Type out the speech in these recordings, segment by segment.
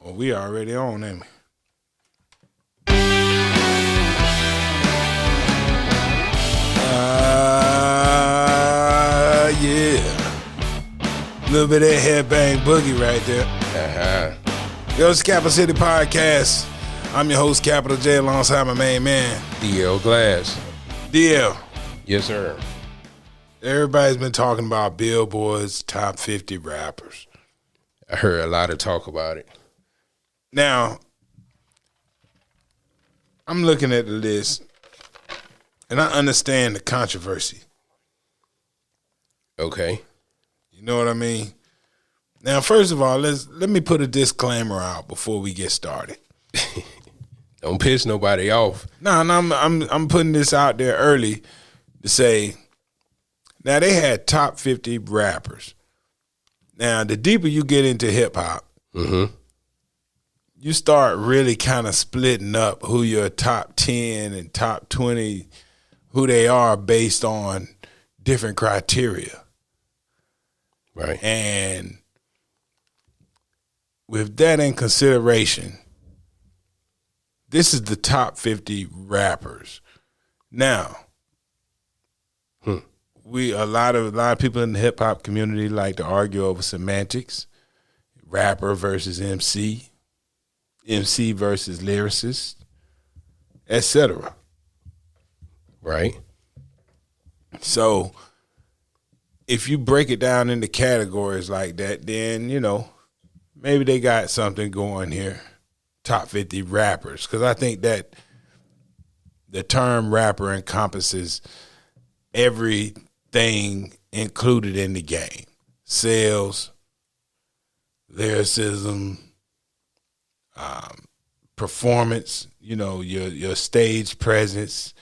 Well, we already on, ain't we? Yeah. A little bit of that headbang boogie right there. Yo, it's Capital City Podcast. I'm your host, Capital J, alongside my main man, DL Glass. DL. Yes, sir. Everybody's been talking about Billboard's top 50 rappers. I heard a lot of talk about it. Now, I'm looking at the list, and I understand the controversy. Okay. You know what I mean? Now, first of all, let me put a disclaimer out before we get started. Don't piss nobody off. No, I'm putting this out there early to say, now they had top 50 rappers. Now, the deeper you get into hip hop, you start really kind of splitting up who your top 10 and top 20, who they are based on different criteria. Right. And with that in consideration, this is the top 50 rappers. Now, a lot of people in the hip hop community like to argue over semantics, rapper versus MC, MC versus lyricist, etc. Right. So, if you break it down into categories like that, then, you know, maybe they got something going here. Top 50 rappers. Because I think that the term rapper encompasses everything included in the game. Sales, lyricism, performance, you know, your stage presence,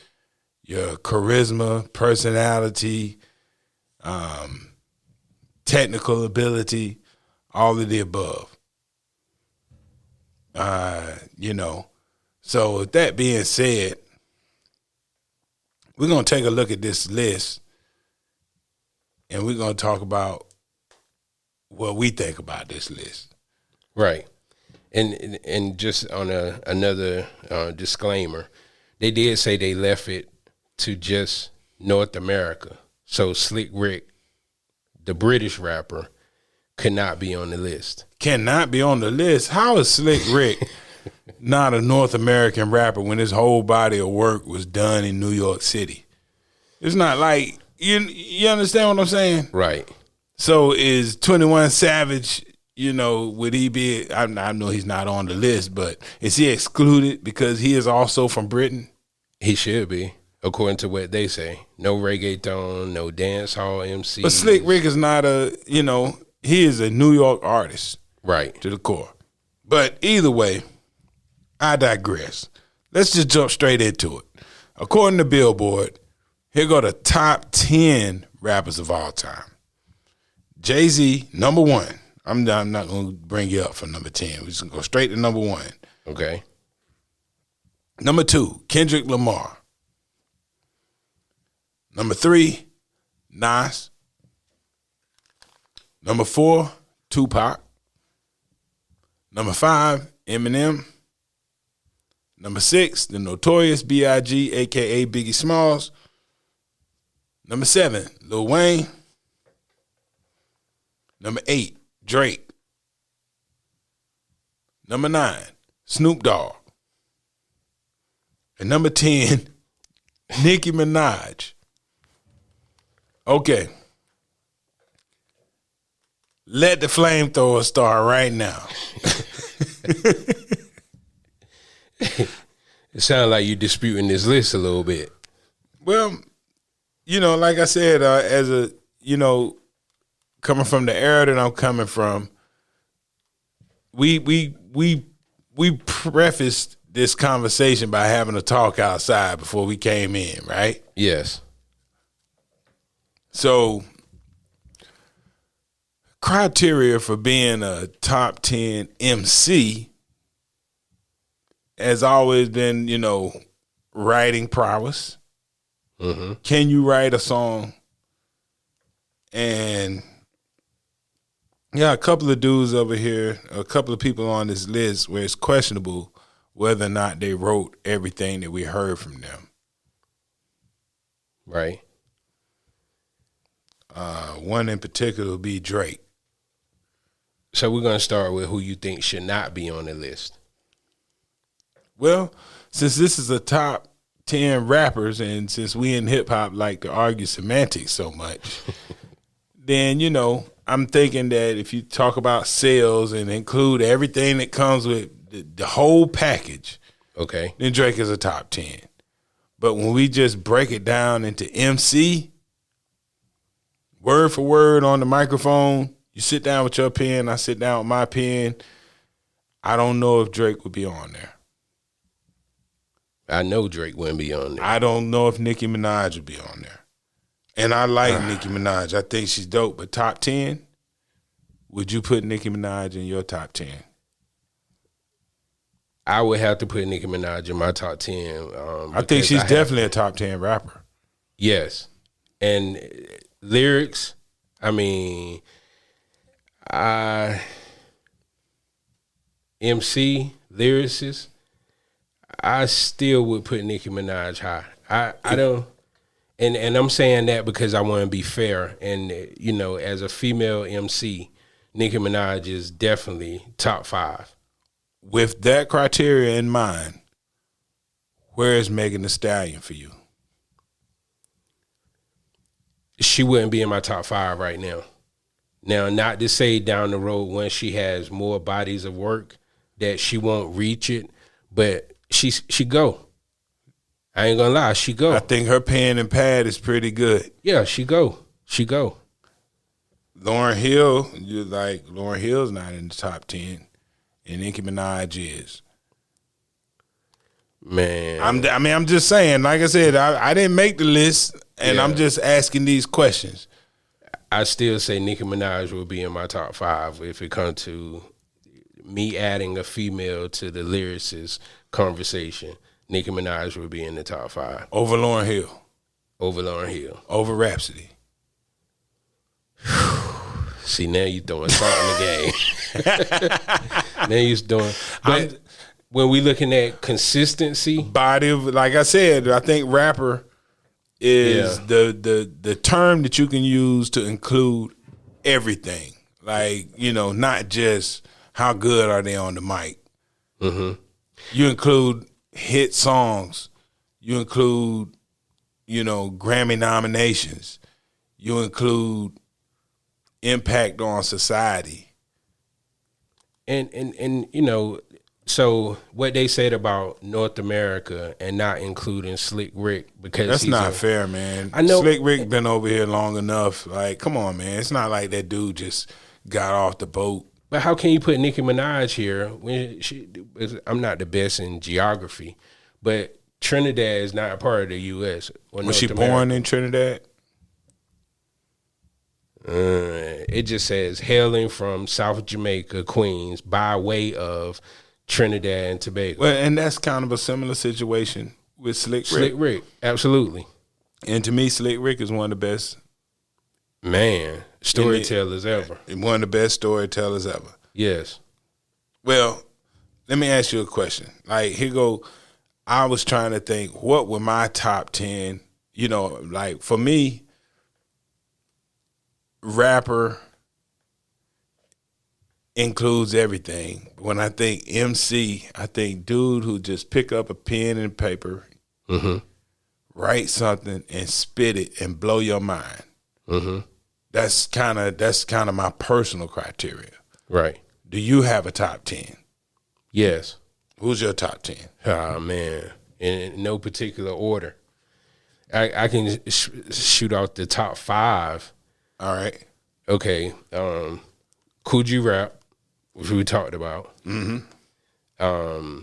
your charisma, personality, technical ability, all of the above. You know, so with that being said, we're going to take a look at this list and we're going to talk about what we think about this list. Right. And just on another disclaimer, they did say they left it to just North America. So Slick Rick, the British rapper, could not be on the list. Cannot be on the list? How is Slick Rick not a North American rapper when his whole body of work was done in New York City? It's not like, you understand what I'm saying? Right. So is 21 Savage, you know, would he be, I know he's not on the list, but is he excluded because he is also from Britain? He should be, according to what they say. No reggaeton, no dance hall MC. But Slick Rick is not he is a New York artist. Right. To the core. But either way, I digress. Let's just jump straight into it. According to Billboard, here go the top 10 rappers of all time. Jay-Z, number 1. I'm not going to bring you up for number 10. We're just going to go straight to number 1. Okay. Number 2, Kendrick Lamar. Number 3, Nas. Number 4, Tupac. Number 5, Eminem. Number 6, the Notorious B.I.G., a.k.a. Biggie Smalls. Number 7, Lil Wayne. Number 8, Drake. Number 9, Snoop Dogg. And number 10, Nicki Minaj. Okay. Let the flamethrower start right now. It sounds like you're disputing this list a little bit. Well, you know, like I said, as a, you know, coming from the era that I'm coming from, we prefaced this conversation by having a talk outside before we came in, right? Yes. So, criteria for being a top 10 MC has always been, you know, writing prowess. Mm-hmm. Can you write a song and Yeah, a couple of dudes over here, a couple of people on this list where it's questionable whether or not they wrote everything that we heard from them. Right. One in particular would be Drake. So we're going to start with who you think should not be on the list. Well, since this is a top 10 rappers, and since we in hip hop like to argue semantics so much, then, you know, I'm thinking that if you talk about sales and include everything that comes with the whole package, okay, then Drake is a top 10. But when we just break it down into MC, word for word on the microphone, you sit down with your pen, I sit down with my pen, I don't know if Drake would be on there. I know Drake wouldn't be on there. I don't know if Nicki Minaj would be on there. And I like Nicki Minaj. I think she's dope. But top 10, would you put Nicki Minaj in your top 10? I would have to put Nicki Minaj in my top 10. I think she's definitely a top 10 rapper. Yes. And lyrics, I mean, MC, lyricist, I still would put Nicki Minaj high. I don't, and I'm saying that because I want to be fair. And, you know, as a female MC, Nicki Minaj is definitely top 5. With that criteria in mind, where is Megan Thee Stallion for you? She wouldn't be in my top 5 right now. Now, not to say down the road when she has more bodies of work that she won't reach it, but she go. I ain't gonna lie, she go. I think her pen and pad is pretty good. Yeah, she go. Lauryn Hill, Lauryn Hill's not in the top 10, and Nicki Minaj is. Man, I'm just saying. Like I said, I didn't make the list, and I'm just asking these questions. I still say Nicki Minaj will be in my top 5 if it comes to me adding a female to the lyricist conversation. Nicki Minaj will be in the top 5. Over Lauryn Hill. Over Lauryn Hill. Over Rhapsody. See, now you throwing salt in the game. Now you throwing. But when we looking at consistency, body of, like I said, I think rapper is the term that you can use to include everything. Like, you know, not just how good are they on the mic. Mm-hmm. You include hit songs. You include, you know, Grammy nominations. You include impact on society. And you know, so what they said about North America and not including Slick Rick, because that's not fair, man. I know Slick Rick been over here long enough. Like, come on, man. It's not like that dude just got off the boat. But how can you put Nicki Minaj here when I'm not the best in geography, but Trinidad is not a part of the U.S. Was she born in Trinidad? It just says hailing from South Jamaica, Queens, by way of Trinidad and Tobago. Well, and that's kind of a similar situation with Slick Rick. Slick Rick, absolutely. And to me, Slick Rick is one of the best storytellers ever. One of the best storytellers ever. Yes. Well, let me ask you a question. Like, here go, I was trying to think, what were my top 10, you know, like for me, rapper includes everything. When I think MC, I think dude who just pick up a pen and paper, write something and spit it and blow your mind. Mm-hmm. That's kind of my personal criteria. Right. Do you have a top 10? Yes. Who's your top 10? Oh, man. In no particular order. I can shoot out the top 5. All right. Okay. Coogee Rap, which we talked about. Mm-hmm.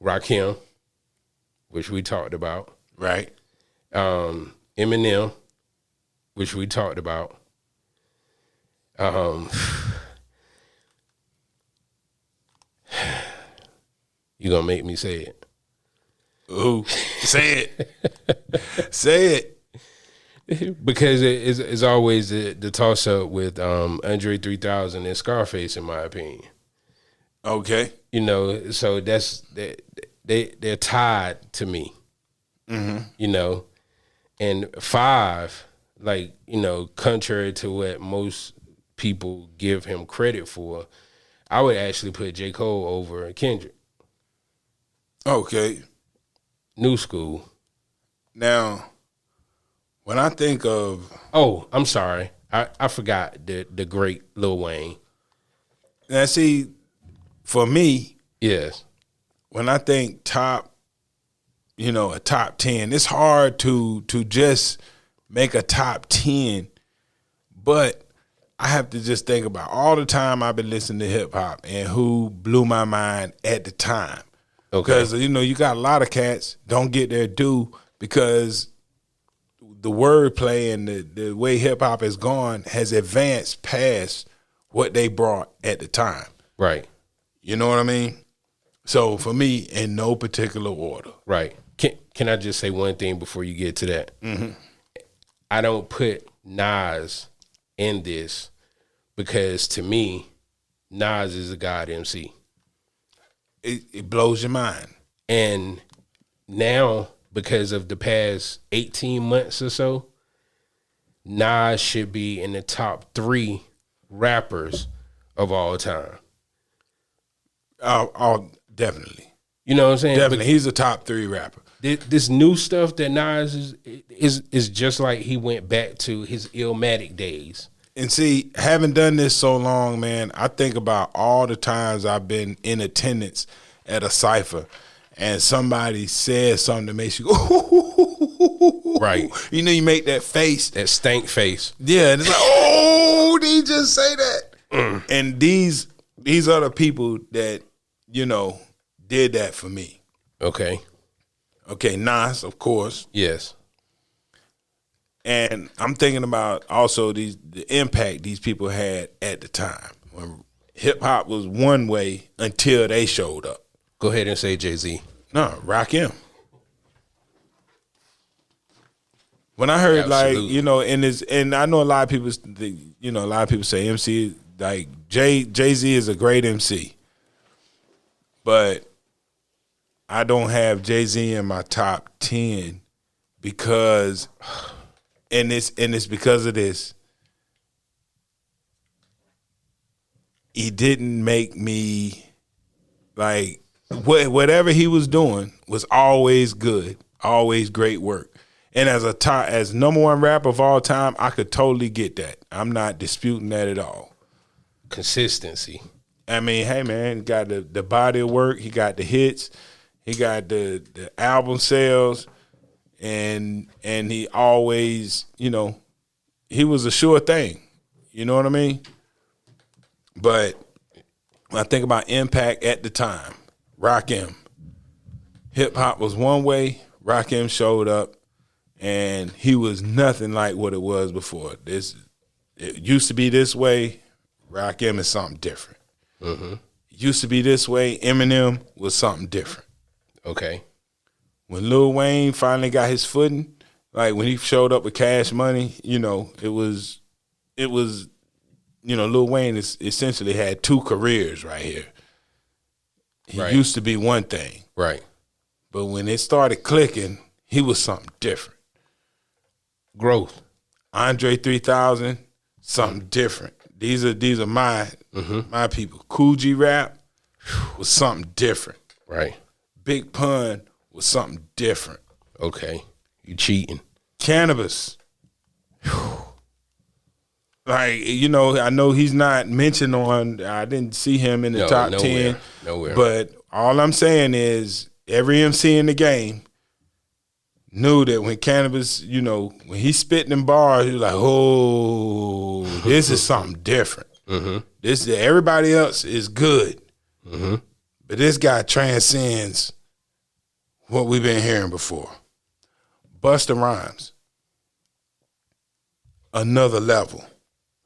Rakim, which we talked about. Right. Eminem, which we talked about. You gonna make me say it. Ooh, say it. Say it. Because it's always the toss up with Andre 3000 and Scarface, in my opinion. Okay. You know, so they're tied to me. Mm-hmm. You know, and Five, like, you know, contrary to what most people give him credit for, I would actually put J. Cole over Kendrick. Okay. New school. Now, when I think of... Oh, I'm sorry. I forgot the great Lil Wayne. Now, see, for me, Yes. when I think top, you know, a top 10, it's hard to just make a top 10, but I have to just think about all the time I've been listening to hip hop and who blew my mind at the time. Okay. Because, you know, you got a lot of cats don't get their due because the wordplay and the way hip hop has gone has advanced past what they brought at the time. Right. You know what I mean? So for me, in no particular order. Right. Can I just say one thing before you get to that? Mm-hmm. I don't put Nas in this because to me, Nas is a god MC. It blows your mind. And now, because of the past 18 months or so, Nas should be in the top 3 rappers of all time. Definitely. You know what I'm saying? Definitely. He's a top 3 rapper. This new stuff that Nas is just like he went back to his Illmatic days. And see, having done this so long, man, I think about all the times I've been in attendance at a cipher and somebody says something that makes you go, right. You know, you make that face. That stank face. Yeah, and it's like, oh, did he just say that? And these are the people that, you know, did that for me. Okay. Okay, Nas, of course. Yes. And I'm thinking about also the impact these people had at the time when hip hop was one way until they showed up. Go ahead and say Jay-Z. No, Rakim. When I heard Absolutely. like, you know, and I know a lot of people, you know, a lot of people say MC, like Jay-Z is a great MC, but I don't have Jay-Z in my top 10 because, and it's because of this. He didn't make me like whatever he was doing was always good, always great work. And as number 1 rapper of all time, I could totally get that. I'm not disputing that at all. Consistency. I mean, hey man, he got the body of work, he got the hits, he got the album sales, and he always, you know, he was a sure thing. You know what I mean? But when I think about impact at the time, Rakim, hip hop was one way, Rakim showed up, and he was nothing like what it was before. It used to be this way, Rakim is something different. Mm-hmm. It used to be this way, Eminem was something different. Okay. When Lil Wayne finally got his footing, like when he showed up with Cash Money, you know, it was, you know, Lil Wayne essentially had 2 careers right here. He Right. used to be one thing. Right. But when it started clicking, he was something different. Growth. Andre 3000, something different. These are my people. Cool G Rap was something different. Right. Big Pun was something different. Okay. You cheating. Cannabis. Like, you know, I know he's not mentioned on, I didn't see him in the top 10. Nowhere. But all I'm saying is every MC in the game knew that when Cannabis, you know, when he spitting in bars, he was like, oh, this is something different. Mm-hmm. Everybody else is good. Mm-hmm. But this guy transcends what we've been hearing before. Busta Rhymes, another level.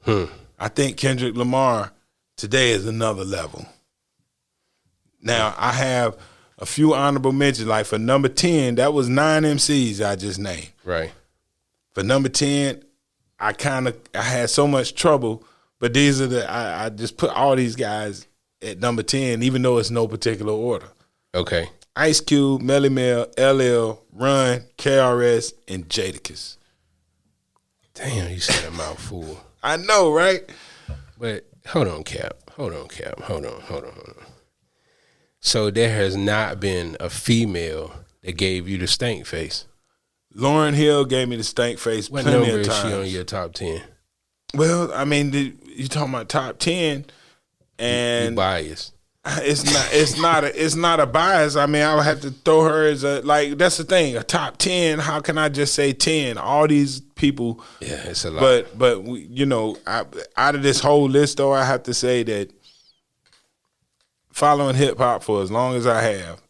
I think Kendrick Lamar today is another level. Now, I have a few honorable mentions. Like for number 10, that was 9 MCs I just named. Right. For number 10, I had so much trouble, but these are I just put all these guys at number 10, even though it's no particular order. Okay. Ice Cube, Melly Mel, LL, Run, KRS, and Jadakiss. Damn, you said a mouthful. I know, right? But hold on, Cap. Hold on. So there has not been a female that gave you the stank face. Lauryn Hill gave me the stank face What plenty number of is times. she on your top 10? Well, I mean, you talking about top 10, and You biased. it's not a bias. I mean, I would have to throw her as that's the thing. A top 10. How can I just say 10? All these people. Yeah, it's a lot. But out of this whole list, though, I have to say that following hip hop for as long as I have,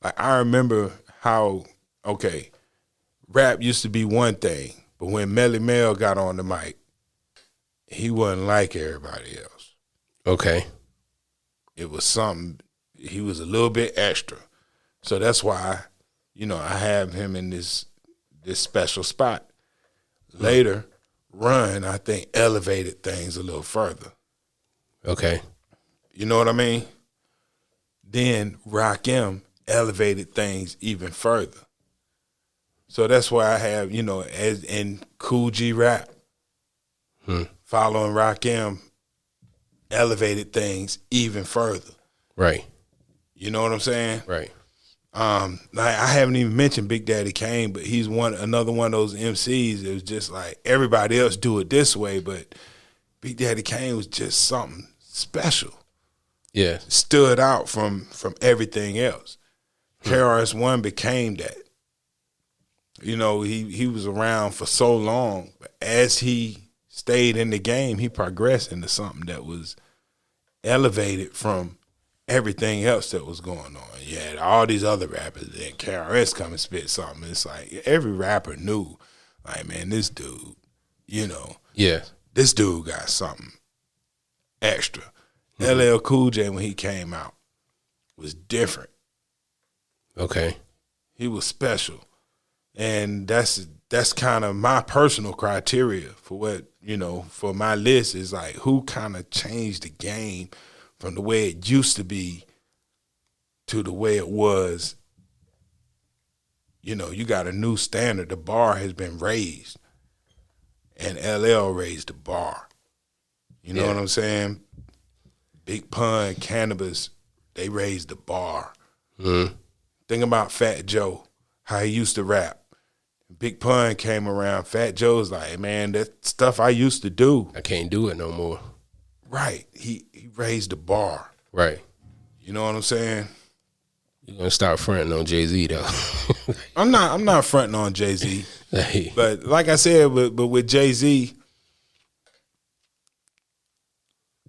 like I remember how rap used to be one thing, but when Melly Mel got on the mic, he wasn't like everybody else. Okay. It was something. He was a little bit extra, so that's why, I have him in this special spot. Later, Run, I think, elevated things a little further. Okay. You know what I mean? Then Rakim elevated things even further. So that's why I have, as in Cool G Rap, following Rakim, elevated things even further. Right. You know what I'm saying? Right. Like I haven't even mentioned Big Daddy Kane, but he's another one of those MCs. It was just like everybody else do it this way, but Big Daddy Kane was just something special. Yeah. Stood out from everything else. KRS-One became that. He was around for so long, but as he stayed in the game, he progressed into something that was elevated from everything else that was going on. You had all these other rappers, then KRS come and spit something. It's like every rapper knew, like, man, this dude, Yeah. this dude got something extra. LL Cool J, when he came out, was different. Okay. He was special. And that's kind of my personal criteria for what, for my list is like who kind of changed the game from the way it used to be to the way it was. You got a new standard. The bar has been raised. And LL raised the bar. You know what I'm saying? Big Pun, Cannabis, they raised the bar. Mm-hmm. Think about Fat Joe, how he used to rap. Big Pun came around. Fat Joe's like, man, that stuff I used to do. I can't do it no more. Right. He raised the bar. Right. You know what I'm saying? You're gonna start fronting on Jay-Z though. I'm not fronting on Jay-Z. Hey. But like I said, but with Jay-Z,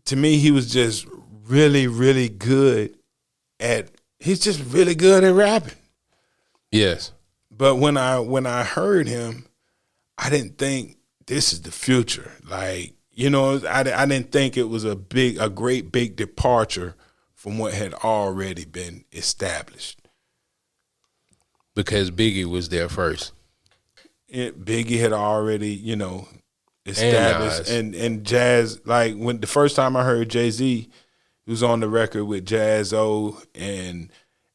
to me, he was just really, really good he's just really good at rapping. Yes. But when I heard him, I didn't think this is the future. Like, I didn't think it was a great big departure from what had already been established. Because Biggie was there first. Biggie had already, established and Jazz, like when the first time I heard Jay-Z, he was on the record with Jazz-O and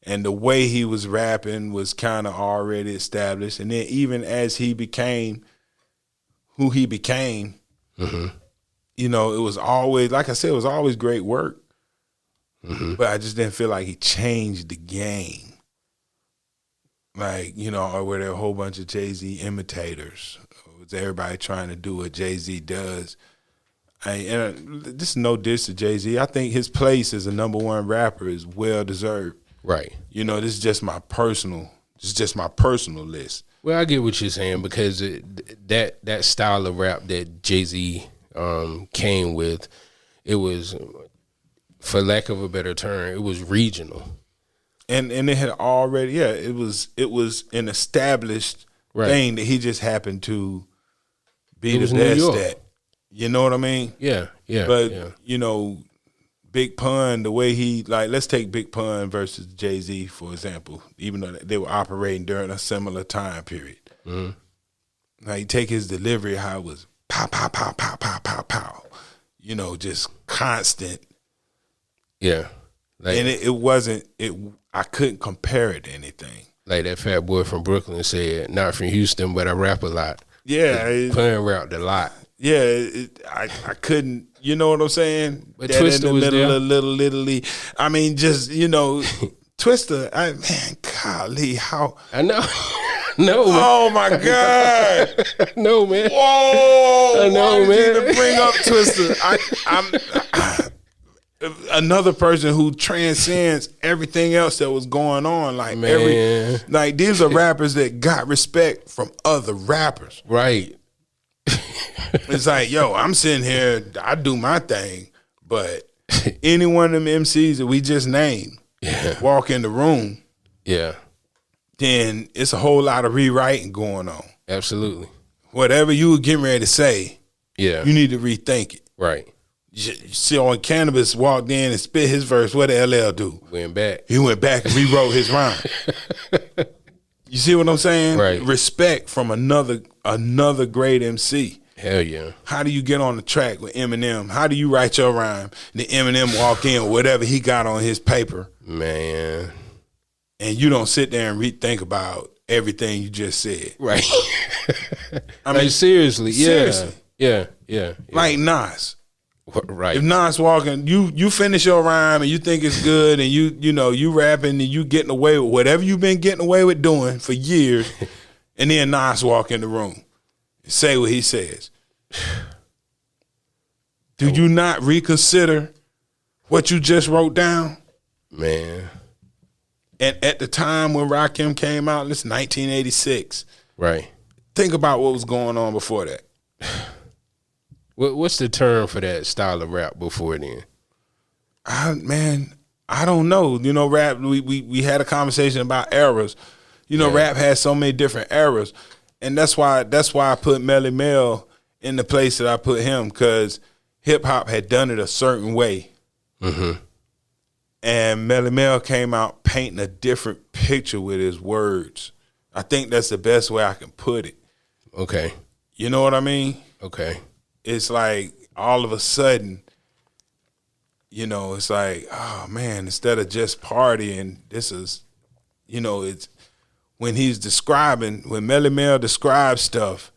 the way he was rapping was kind of already established. And then even as he became who he became, it was always, like I said, it was always great work. But I just didn't feel like he changed the game. Like, or were there a whole bunch of Jay-Z imitators? Or was everybody trying to do what Jay-Z does? This is no diss to Jay-Z. I think his place as a number one rapper is well deserved. Right. This is just my personal list. Well, I get what you're saying because that style of rap that Jay-Z came with, it was, for lack of a better term, it was regional. And it had already, it was an established thing that he just happened to be the best at. You know what I mean? Yeah. But, Big Pun, the way he, like, let's take Big Pun versus Jay-Z, for example, even though they were operating during a similar time period. Like, take his delivery, how it was pow, pow, pow, pow, pow, pow, pow. You know, just constant. Yeah. Like, And it wasn't, I couldn't compare it to anything. Like that fat boy from Brooklyn said, not from Houston, but I rap a lot. Yeah. Pun rapped a lot. Yeah, I couldn't, you know what I'm saying? But Twista was there. Little Italy. I mean, just, you know, Twista, man, golly, how. I know. No, man. Oh, my God. No, man. Whoa. I know, why man. did you even bring up Twista? I'm another person who transcends everything else that was going on. Like, Man. like these are rappers that got respect from other rappers. Right. It's like, yo, I'm sitting here, I do my thing, but any one of them MCs that we just named walk in the room, then it's a whole lot of rewriting going on. Absolutely. Whatever you were getting ready to say, you need to rethink it. Right. You see, when Cannabis walked in and spit his verse, what did LL do? Went back. He went back and rewrote his rhyme. You see what I'm saying? Right. Respect from another great MC. Hell yeah. How do you get on the track with Eminem? How do you write your rhyme? Then Eminem walk in with whatever he got on his paper. Man. And you don't sit there and rethink about everything you just said. Right. I mean, seriously. Seriously. Yeah. Like Nas. Right. If Nas walking, you finish your rhyme and you think it's good and you rapping and you getting away with whatever you've been getting away with doing for years, and then Nas walk in the room and say what he says. Do you not reconsider what you just wrote down? Man. And at the time when Rakim came out, it's 1986. Right. Think about what was going on before that. What's the term for that style of rap before then? Man, I don't know. You know, rap, we had a conversation about eras. You know, rap has so many different eras. And that's why I put Melly Mel in the place that I put him, because hip hop had done it a certain way. Mm-hmm. And Melly Mel came out painting a different picture with his words. I think that's the best way I can put it. Okay. You know what I mean? Okay. It's like all of a sudden, you know, it's like, oh man, instead of just partying, this is, you know, it's when when Melly Mel describes stuff,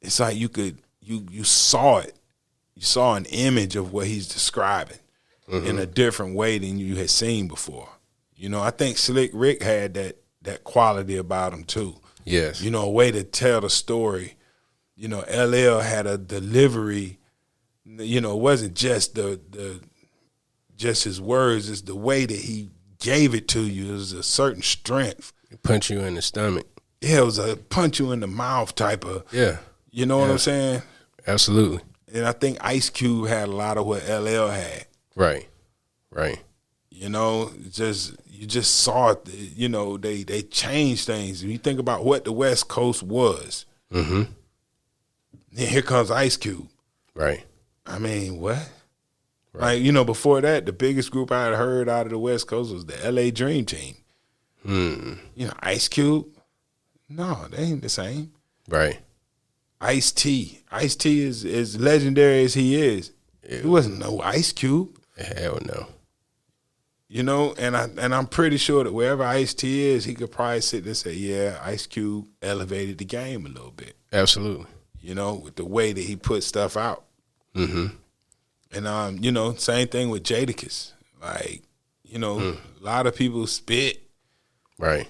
it's like you saw it. You saw an image of what he's describing in a different way than you had seen before. You know, I think Slick Rick had that quality about him too. Yes. You know, a way to tell the story. You know, LL had a delivery. You know, it wasn't just just his words. It's the way that he gave it to you. It was a certain strength. Punch you in the stomach. Yeah, it was a punch you in the mouth type of. Yeah. You know what I'm saying? Absolutely. And I think Ice Cube had a lot of what LL had. Right. You know, you just saw it. You know, they changed things. When you think about what the West Coast was. Mm-hmm. Then here comes Ice Cube. Right. I mean, what? Right. Like, you know, before that, the biggest group I had heard out of the West Coast was the LA Dream Team. You know, Ice Cube? No, they ain't the same. Right. Ice-T. Ice-T is as legendary as he is. He wasn't no Ice Cube. Hell no. You know, and I'm pretty sure that wherever Ice-T is, he could probably sit there and say, yeah, Ice Cube elevated the game a little bit. Absolutely. You know, with the way that he put stuff out. Mm-hmm. And, you know, same thing with Jadakiss. Like, you know, a lot of people spit. Right.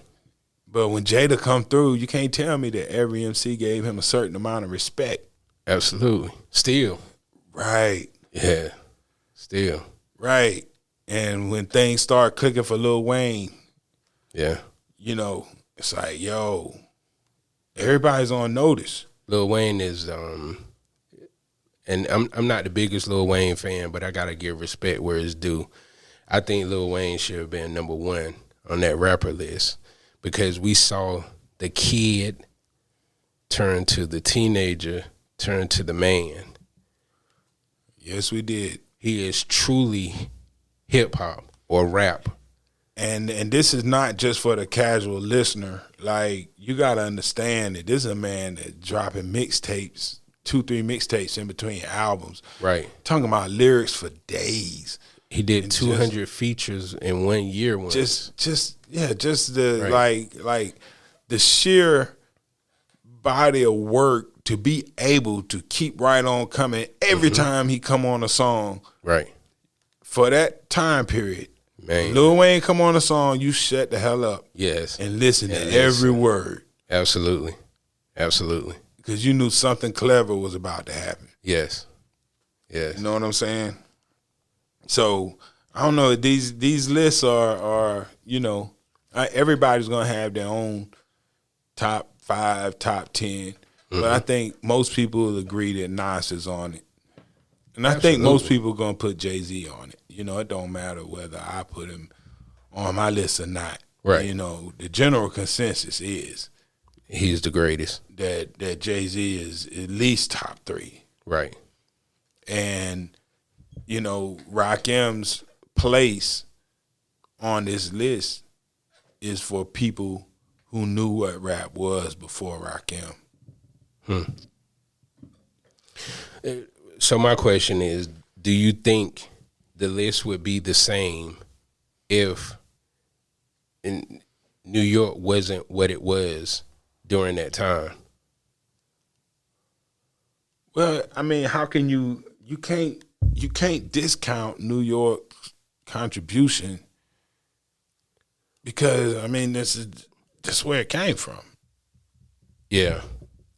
But when Jada come through, you can't tell me that every MC gave him a certain amount of respect. Absolutely. Still. Right. Yeah. Still. Right. And when things start clicking for Lil Wayne, you know, it's like, yo, everybody's on notice. Lil Wayne is, and I'm not the biggest Lil Wayne fan, but I gotta give respect where it's due. I think Lil Wayne should have been number one on that rapper list, because we saw the kid turn to the teenager, turn to the man. Yes, we did. He is truly hip hop or rap. And this is not just for the casual listener. Like, you got to understand that this is a man that's dropping mixtapes, 2-3 mixtapes in between albums. Right. Talking about lyrics for days. He did 200 features in 1 year once. Just the like the sheer body of work to be able to keep right on coming every time he come on a song. Right. For that time period. Man. Lil Wayne come on a song, you shut the hell up. Yes. And listen to every word. Absolutely. Because you knew something clever was about to happen. Yes. You know what I'm saying? So I don't know. These lists are everybody's gonna have their own top 5, top 10, but I think most people will agree that Nas is on it, and I think most people are gonna put Jay-Z on it. You know, it don't matter whether I put him on my list or not. Right. You know, the general consensus is he's the greatest. That Jay-Z is at least top 3. Right. And you know, Rakim's place on this list is for people who knew what rap was before Rakim. So my question is, do you think the list would be the same if New York wasn't what it was during that time? Well, I mean, how can you can't discount New York's contribution, because I mean this is where it came from. Yeah.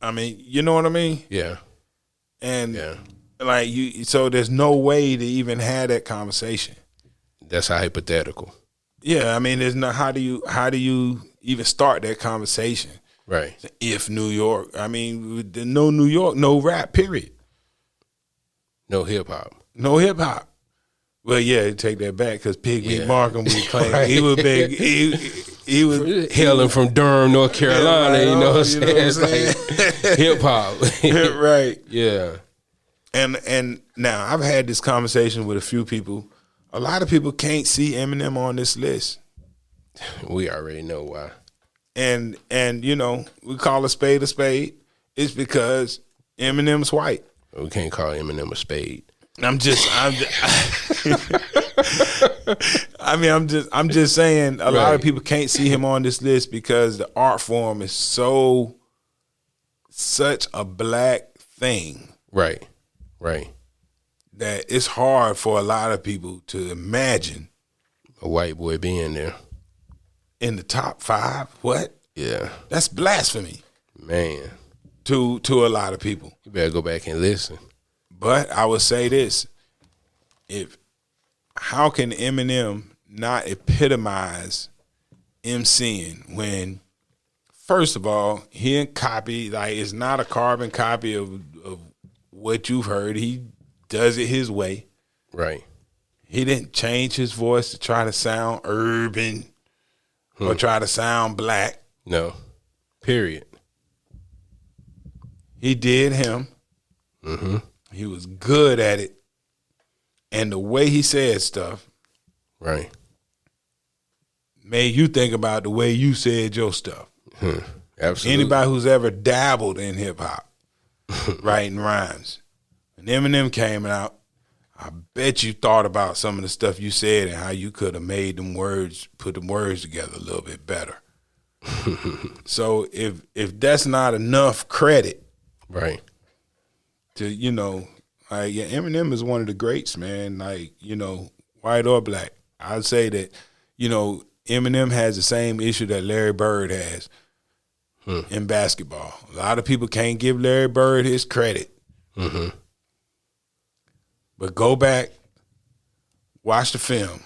I mean, you know what I mean? Yeah. And like so there's no way to even have that conversation. That's hypothetical. Yeah, I mean, there's no how do you even start that conversation? Right. If New York, I mean, no New York, no rap, period. No hip hop. No hip hop. Well, yeah, take that back, because Piggy Markham was claiming Right. he was big. He was hailing from Durham, North Carolina. right, you know what I'm you know saying? what It's like hip hop. right. Yeah. And now I've had this conversation with a few people. A lot of people can't see Eminem on this list, We already know why. and you know, we call a spade a spade. It's because Eminem's white. We can't call Eminem a spade. I'm just saying a lot of people can't see him on this list because the art form is such a black thing. Right. Right. That it's hard for a lot of people to imagine A white boy being there. in the top 5. What? Yeah. That's blasphemy Man. to a lot of people. You better go back and listen. But I would say this: how can Eminem not epitomize MCing when, first of all, he didn't copy, like, it's not a carbon copy of what you've heard. He does it his way. Right. He didn't change his voice to try to sound urban or try to sound black. No. Period. He did him. Mm-hmm. He was good at it. And the way he said stuff Right. made you think about the way you said your stuff. Absolutely. Anybody who's ever dabbled in hip hop, writing rhymes, when Eminem came out, I bet you thought about some of the stuff you said and how you could have made them words, put them words together a little bit better. So if that's not enough credit, Right. to, you know, like, yeah, Eminem is one of the greats, man. Like, you know, white or black. I'd say that, you know, Eminem has the same issue that Larry Bird has in basketball. A lot of people can't give Larry Bird his credit. Mm-hmm. But go back, watch the film.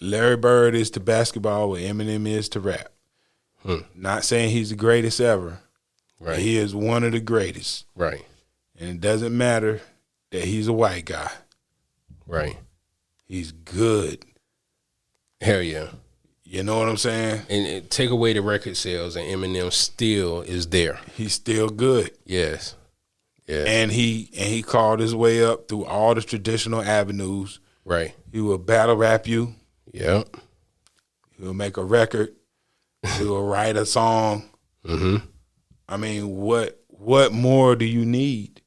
Larry Bird is to basketball what Eminem is to rap. Not saying he's the greatest ever. Right. He is one of the greatest. Right. And it doesn't matter that he's a white guy. Right. He's good. Hell yeah. You know what I'm saying? And take away the record sales, and Eminem still is there. He's still good. Yes. Yeah. And he called his way up through all the traditional avenues. Right. He will battle rap you. Yep. He'll make a record. He'll write a song. Mm-hmm. I mean, what more do you need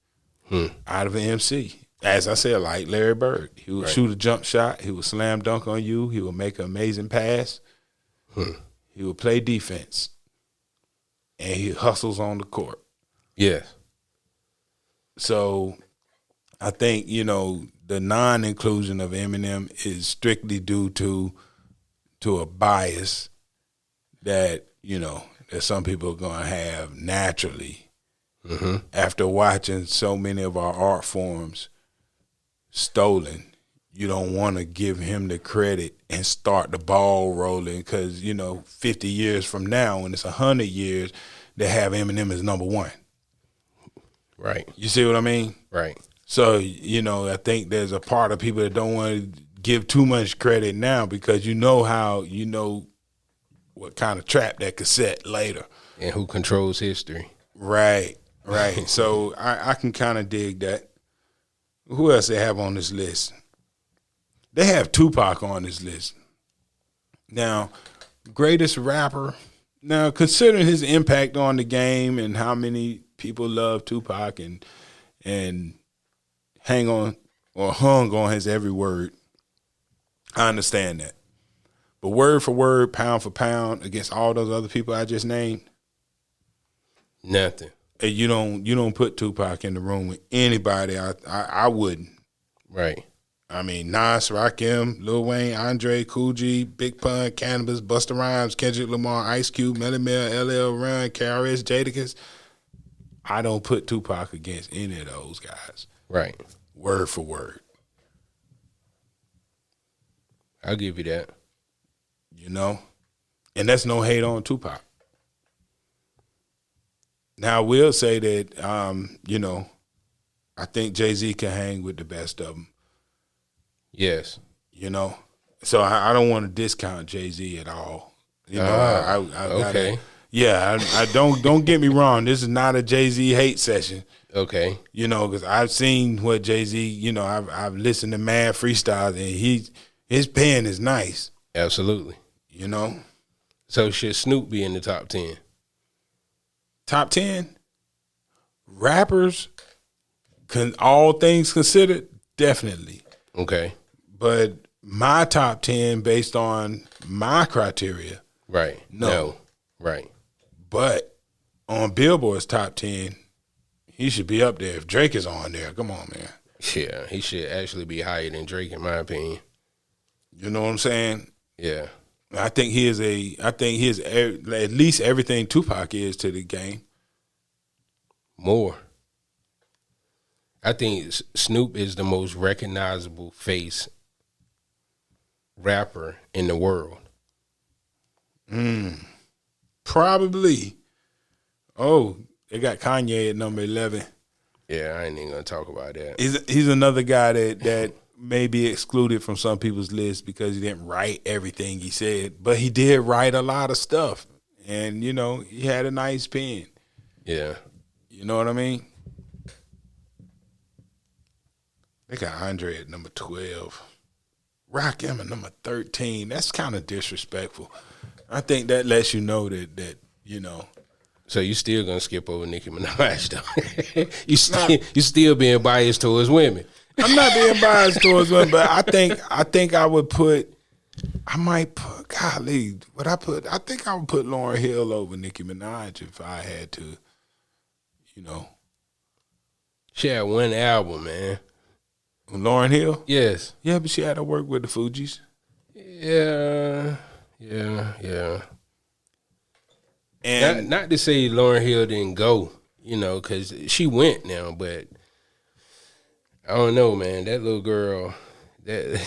out of an MC? As I said, like Larry Bird, he would shoot a jump shot. He would slam dunk on you. He would make an amazing pass. He would play defense, and he hustles on the court. Yes. So I think, the non-inclusion of Eminem is strictly due to a bias that, that some people are going to have naturally after watching so many of our art forms stolen. You don't want to give him the credit and start the ball rolling because, 50 years from now, when it's 100 years, they have Eminem as number one. Right. You see what I mean? Right. So, I think there's a part of people that don't want to give too much credit now because what kind of trap that could set later. And who controls history. Right. So I can kind of dig that. Who else they have on this list? They have Tupac on this list. Now, greatest rapper. Now, considering his impact on the game and how many people love Tupac and hung on his every word, I understand that. But word for word, pound for pound, against all those other people I just named, nothing. You don't put Tupac in the room with anybody. I wouldn't. Right. I mean, Nas, Rakim, Lil Wayne, Andre, Kool G, Big Pun, Cannabis, Busta Rhymes, Kendrick Lamar, Ice Cube, Melly Mel, LL Run, KRS, Jadakiss. I don't put Tupac against any of those guys. Right. Word for word. I'll give you that. And that's no hate on Tupac. Now, I will say that, I think Jay-Z can hang with the best of them. Yes. So I don't want to discount Jay-Z at all. Okay. I don't get me wrong. This is not a Jay-Z hate session. Okay. Because I've seen what Jay-Z, I've listened to mad freestyles and his pen is nice. Absolutely. So should Snoop be in the top 10? Top 10? Rappers, all things considered, definitely. Okay. But my top 10 based on my criteria. Right. No. Right. But on Billboard's top 10, he should be up there. If Drake is on there, come on, man. Yeah, he should actually be higher than Drake, in my opinion. You know what I'm saying? Yeah. I think he is at least everything Tupac is to the game. More. I think Snoop is the most recognizable face rapper in the world. Probably. Oh, they got Kanye at number 11. Yeah, I ain't even gonna talk about that. He's another guy that may be excluded from some people's list because he didn't write everything he said, but he did write a lot of stuff, and he had a nice pen. Yeah, you know what I mean. They got Andre at number 12, Rakim at number 13. That's kind of disrespectful. I think that lets you know that. So you still gonna skip over Nicki Minaj though? you still being biased towards women. I'm not being biased towards women, but I think I would put. I might put. Golly, what I put? I think I would put Lauryn Hill over Nicki Minaj if I had to. She had one album, man. Lauryn Hill? Yes. Yeah, but she had to work with the Fugees. Yeah. And not to say Lauryn Hill didn't go, because she went now, but I don't know, man. That little girl, that.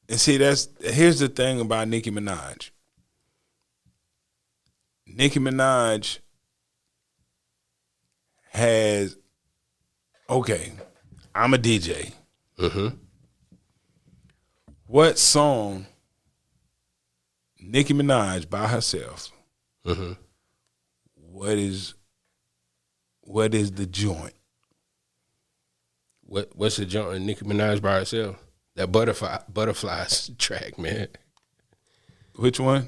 And see, here's the thing about Nicki Minaj. Nicki Minaj has, okay, I'm a DJ. Mm-hmm. What song Nicki Minaj by herself, mm-hmm. what is the joint? What's the joint Nicki Minaj by herself? That butterflies track, man. Which one?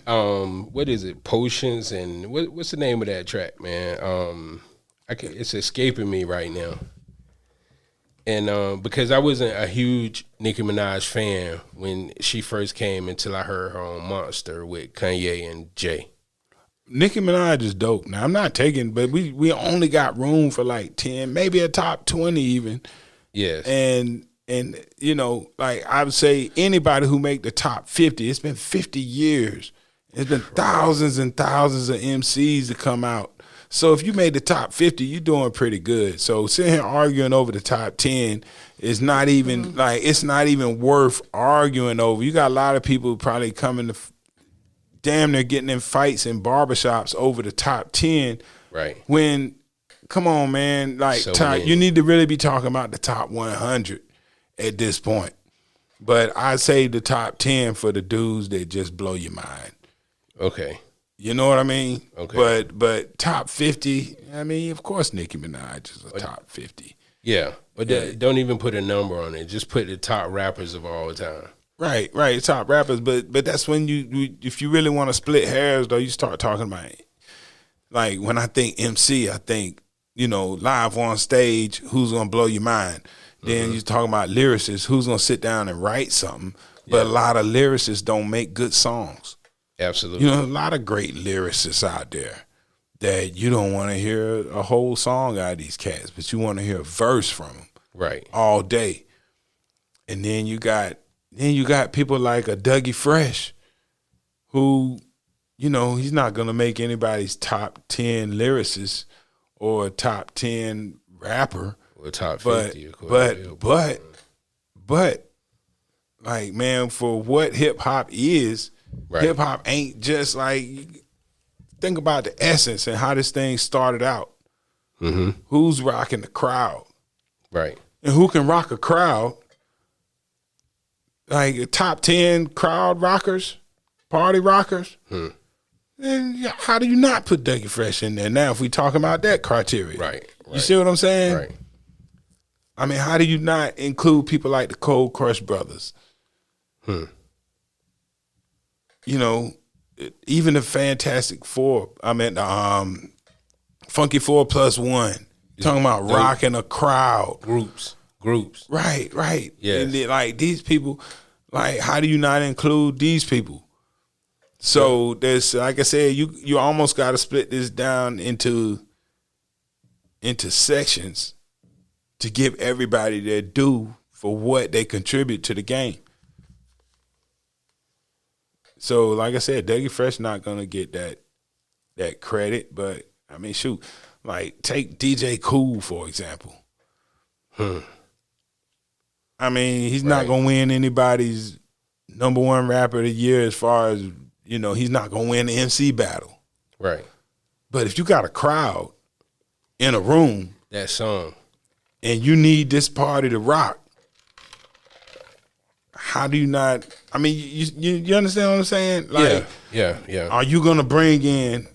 What is it? Potions and what's the name of that track, man? It's escaping me right now. And because I wasn't a huge Nicki Minaj fan when she first came until I heard her on Monster with Kanye and Jay. Nicki Minaj is dope. Now I'm not taking, but we only got room for like 10, maybe a top 20 even. Yes. And you know, like I would say anybody who make the top 50, it's been 50 years. It's been thousands and thousands of MCs to come out. So if you made the top 50, you're doing pretty good. So sitting here arguing over the top 10 is not even like, it's not even worth arguing over. You got a lot of people probably coming to damn near getting in fights in barbershops over the top 10. Right. When, come on, man, like you need to really be talking about the top 100 at this point. But I say the top 10 for the dudes that just blow your mind. Okay. You know what I mean? Okay. But top 50, I mean, of course Nicki Minaj is a top 50. Yeah, but don't even put a number on it. Just put the top rappers of all time. Right, top rappers. But that's when you if you really want to split hairs, though, you start talking about it. Like when I think MC, I think, you know, live on stage, who's gonna blow your mind? Then you're talking about lyricists, who's gonna sit down and write something. But a lot of lyricists don't make good songs. Absolutely. You know, a lot of great lyricists out there that you don't want to hear a whole song out of these cats, but you want to hear a verse from them. Right. All day. And then you got people like a Dougie Fresh who, you know, he's not going to make anybody's top 10 lyricist or top 10 rapper. Or top 50. But like, man, for what hip hop is, right. Hip hop ain't just like, think about the essence and how this thing started out. Mm-hmm. Who's rocking the crowd? Right. And who can rock a crowd? Like top 10 crowd rockers, party rockers. And how do you not put Dougie Fresh in there now if we talking about that criteria? Right. You see what I'm saying? Right. I mean, how do you not include people like the Cold Crush Brothers? You know, even the Fantastic Four. I mean, Funky 4+1. Talking about rocking a crowd. Groups. Right. Yeah. And then, like, these people, like, how do you not include these people? So there's, like I said, you almost got to split this down into sections to give everybody their due for what they contribute to the game. So, like I said, Dougie Fresh not gonna get that credit, but I mean, shoot, like take DJ Kool for example. I mean, he's not gonna win anybody's #1 rapper of the year as far as, you know, he's not gonna win the MC battle. Right. But if you got a crowd in a room, that song, and you need this party to rock, how do you not? I mean, you understand what I'm saying? Like, yeah. Are you gonna bring in?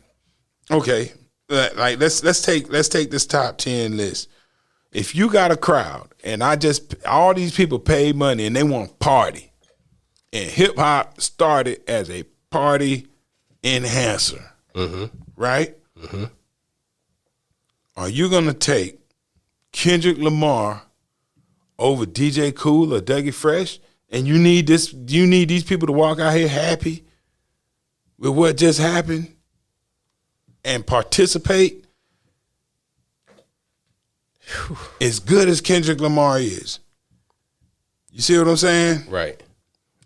Okay, like let's take this top 10 list. If you got a crowd and all these people pay money and they want to party, and hip hop started as a party enhancer, right? Are you gonna take Kendrick Lamar over DJ Kool or Dougie Fresh? And you need these people to walk out here happy with what just happened and participate? As good as Kendrick Lamar is. You see what I'm saying? Right.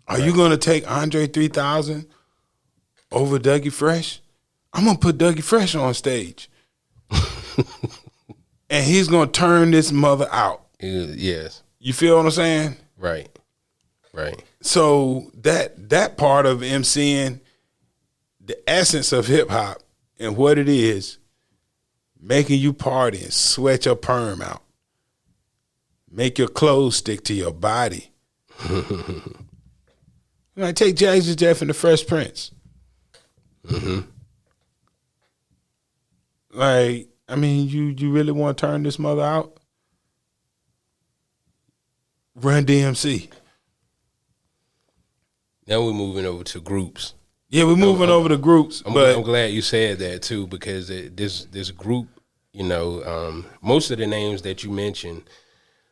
Are you going to take Andre 3000 over Dougie Fresh? I'm going to put Dougie Fresh on stage. And he's going to turn this mother out. Yes. You feel what I'm saying? Right. So that part of MCing, the essence of hip hop and what it is, making you party and sweat your perm out, make your clothes stick to your body. Like take Jazzy Jeff and the Fresh Prince. Like, I mean, you really want to turn this mother out? Run DMC. Now we're moving over to groups. Yeah, we're moving over to groups. I'm but glad you said that too, because this group, most of the names that you mentioned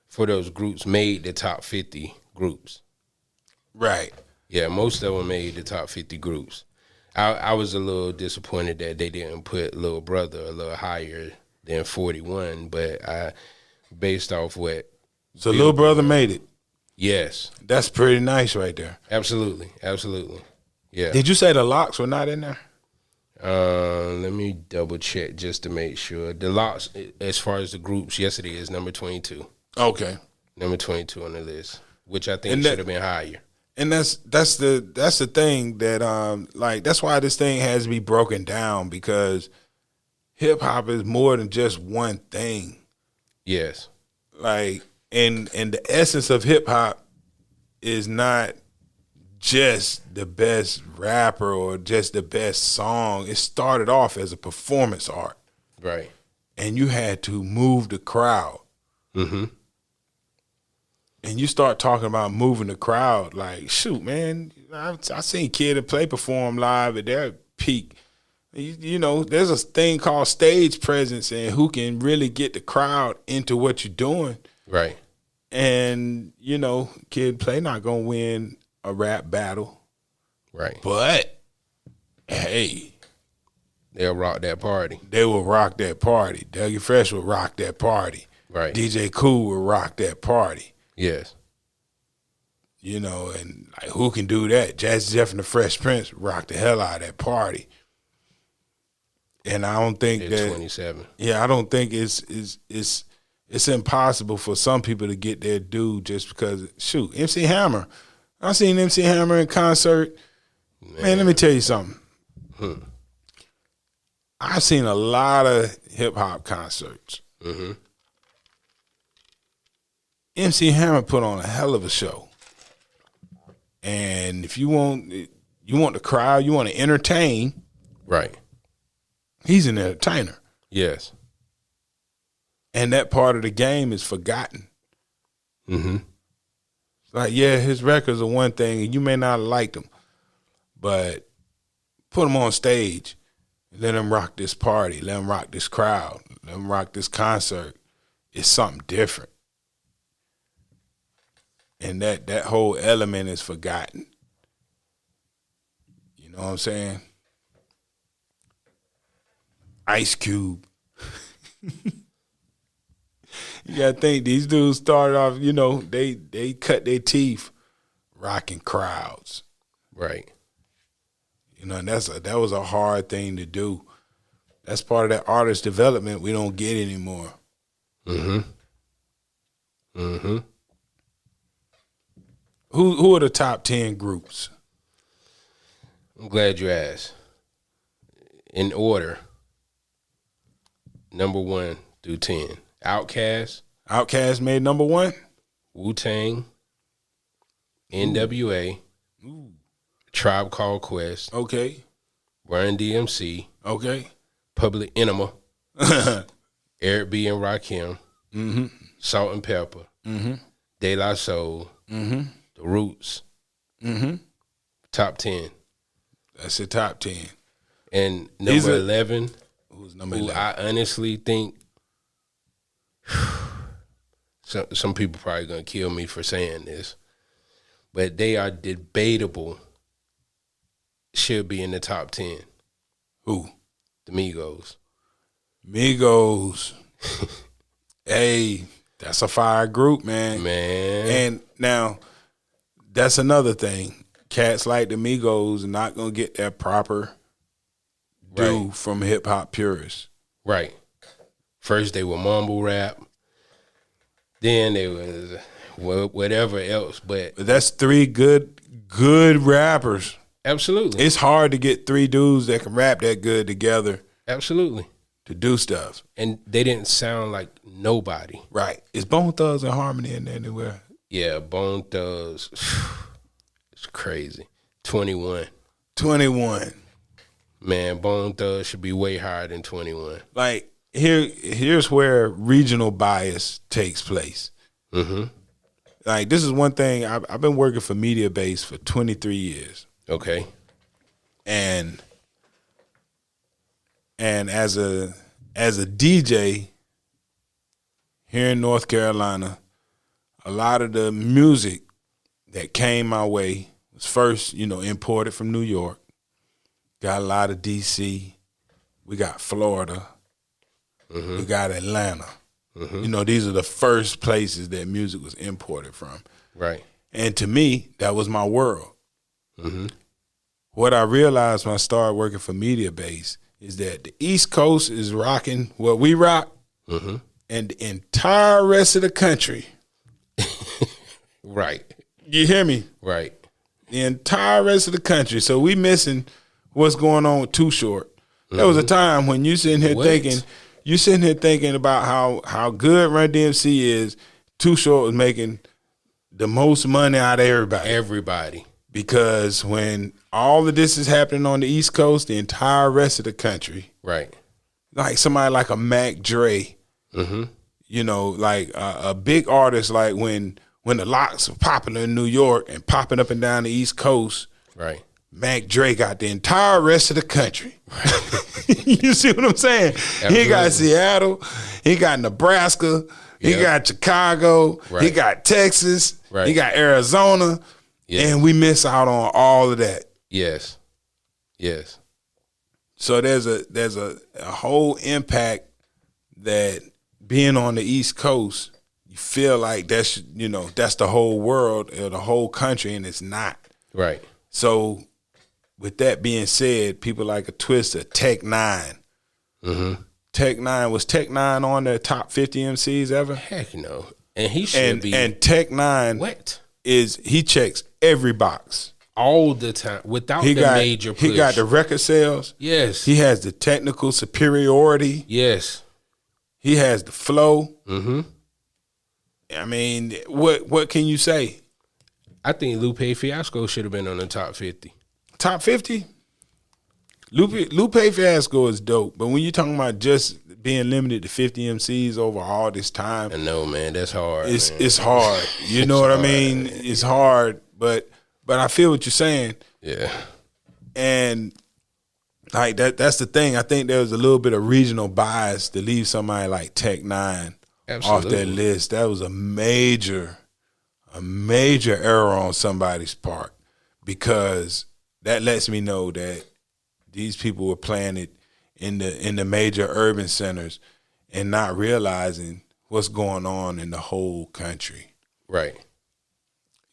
for those groups made the top 50 groups. Right. Yeah, most of them made the top 50 groups. I was a little disappointed that they didn't put Lil Brother a little higher than 41, but based off what. So Lil Brother made it. Yes. That's pretty nice right there. Absolutely. Yeah. Did you say the Locks were not in there? Let me double check just to make sure. The Locks, as far as the groups, yes, it is number 22. Okay. Number 22 on the list, which I think should have been higher. And that's the thing that that's why this thing has to be broken down, because hip hop is more than just one thing. Yes. Like, and the essence of hip hop is not just the best rapper or just the best song. It started off as a performance art. Right. And you had to move the crowd. Mm-hmm. And you start talking about moving the crowd, like, shoot, man, I seen Kid and Play perform live at their peak. There's a thing called stage presence and who can really get the crowd into what you're doing. Right. And, Kid Play not going to win a rap battle. Right. But, hey. They'll rock that party. They will rock that party. Dougie Fresh will rock that party. Right. DJ Kool will rock that party. Yes. And like, who can do that? Jazzy Jeff and the Fresh Prince rock the hell out of that party. And I don't think They're 27. Yeah, I don't think it's impossible for some people to get their due just because. Shoot, MC Hammer. I seen MC Hammer in concert. Man, let me tell you something. I've seen a lot of hip hop concerts. Mm-hmm. MC Hammer put on a hell of a show. And if you want the crowd, you want to entertain. Right. He's an entertainer. Yes. And that part of the game is forgotten. Mm-hmm. Like, yeah, his records are one thing, and you may not have liked them, but put him on stage, and let him rock this party, let him rock this crowd, let him rock this concert. It's something different. And that whole element is forgotten. You know what I'm saying? Ice Cube. You gotta think these dudes started off, they cut their teeth rocking crowds. Right. And that was a hard thing to do. That's part of that artist development we don't get anymore. Mm-hmm. Mm-hmm. Who are the top 10 groups? I'm glad you asked. In order, number 1 through 10. Outkast. Outkast made number 1. Wu-Tang. NWA. Ooh. Tribe Called Quest. Okay. Run DMC. Okay. Public Enema. Eric B. and Rakim. Mm-hmm. Salt and Pepper. Mm-hmm. De La Soul. Mm-hmm. The Roots. Mm-hmm. Top 10. That's the top 10. And number 11. Who's number who 11? I honestly think some people probably gonna kill me for saying this, but they are debatable. Should be in the top 10. Who? The Migos. Migos. Hey, that's a fire group, man. Man. And now, that's another thing. Cats like the Migos are not going to get that proper due Right. from hip-hop purists. Right. First they were mumble rap. Then they was whatever else. But That's 3 good rappers. absolutely. It's hard to get 3 dudes that can rap that good together Absolutely. to do stuff. And they didn't sound like nobody. Right. Is Bone Thugs and Harmony in there anywhere? Yeah, Bone Thugs. It's crazy. 21. 21. Man, Bone Thugs should be way higher than 21. Like, here's where regional bias takes place. Mm-hmm. like this is one thing. I've been working for Media Base for 23 years. Okay. And as a DJ here in North Carolina, a lot of the music that came my way was first, imported from New York. Got a lot of DC. We got Florida. Mm-hmm. We got Atlanta. Mm-hmm. These are the first places that music was imported from. Right. And to me, that was my world. Mm-hmm. What I realized when I started working for Media Base is that the East Coast is rocking what we rock, mm-hmm. and the entire rest of the country. Right. You hear me? Right. The entire rest of the country. So we missing what's going on with Too Short. Mm-hmm. There was a time when you sitting here thinking about how good Run DMC is. Too Short was making the most money out of everybody. Everybody. Because when all of this is happening on the East Coast, the entire rest of the country, right? Like somebody like a Mac Dre, mm-hmm. Like a big artist, like when the Locks were popular in New York and popping up and down the East Coast, right? Mac Dre got the entire rest of the country. Right. You see what I'm saying? Absolutely. He got Seattle, he got Nebraska, he got Chicago, right. He got Texas, right. He got Arizona. Yeah. And we miss out on all of that. Yes. So there's a whole impact that being on the East Coast, you feel like that's the whole world or the whole country, and it's not. Right. So with that being said, people like a Twista, Tech Nine. Mm-hmm. Tech Nine, was Tech Nine on the top 50 MCs ever? Heck no. And he should be. And Tech Nine, what? He checks every box all the time without major push. He got the record sales. Yes. He has the technical superiority. Yes. He has the flow. Mm-hmm. I mean, what can you say? I think Lupe Fiasco should have been on the top 50. Top 50? Lupe Fiasco is dope, but when you're talking about just being limited to 50 MCs over all this time, I know, man, that's hard. It's hard. You know what I mean? It's hard, but I feel what you're saying. Yeah. And like that's the thing. I think there was a little bit of regional bias to leave somebody like Tech Nine off that list. That was a major error on somebody's part, because that lets me know that these people were playing it in the major urban centers and not realizing what's going on in the whole country. Right.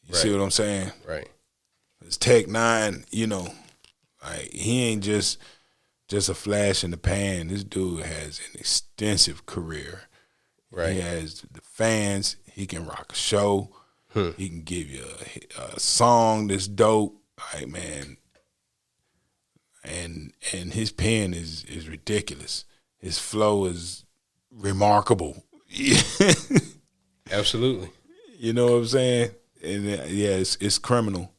You see what I'm saying? Right. It's Tech Nine, like he ain't just a flash in the pan. This dude has an extensive career. Right. He has the fans. He can rock a show. He can give you a song that's dope. Like, man. And his pen is ridiculous. His flow is remarkable. Absolutely. You know what I'm saying? And it's criminal.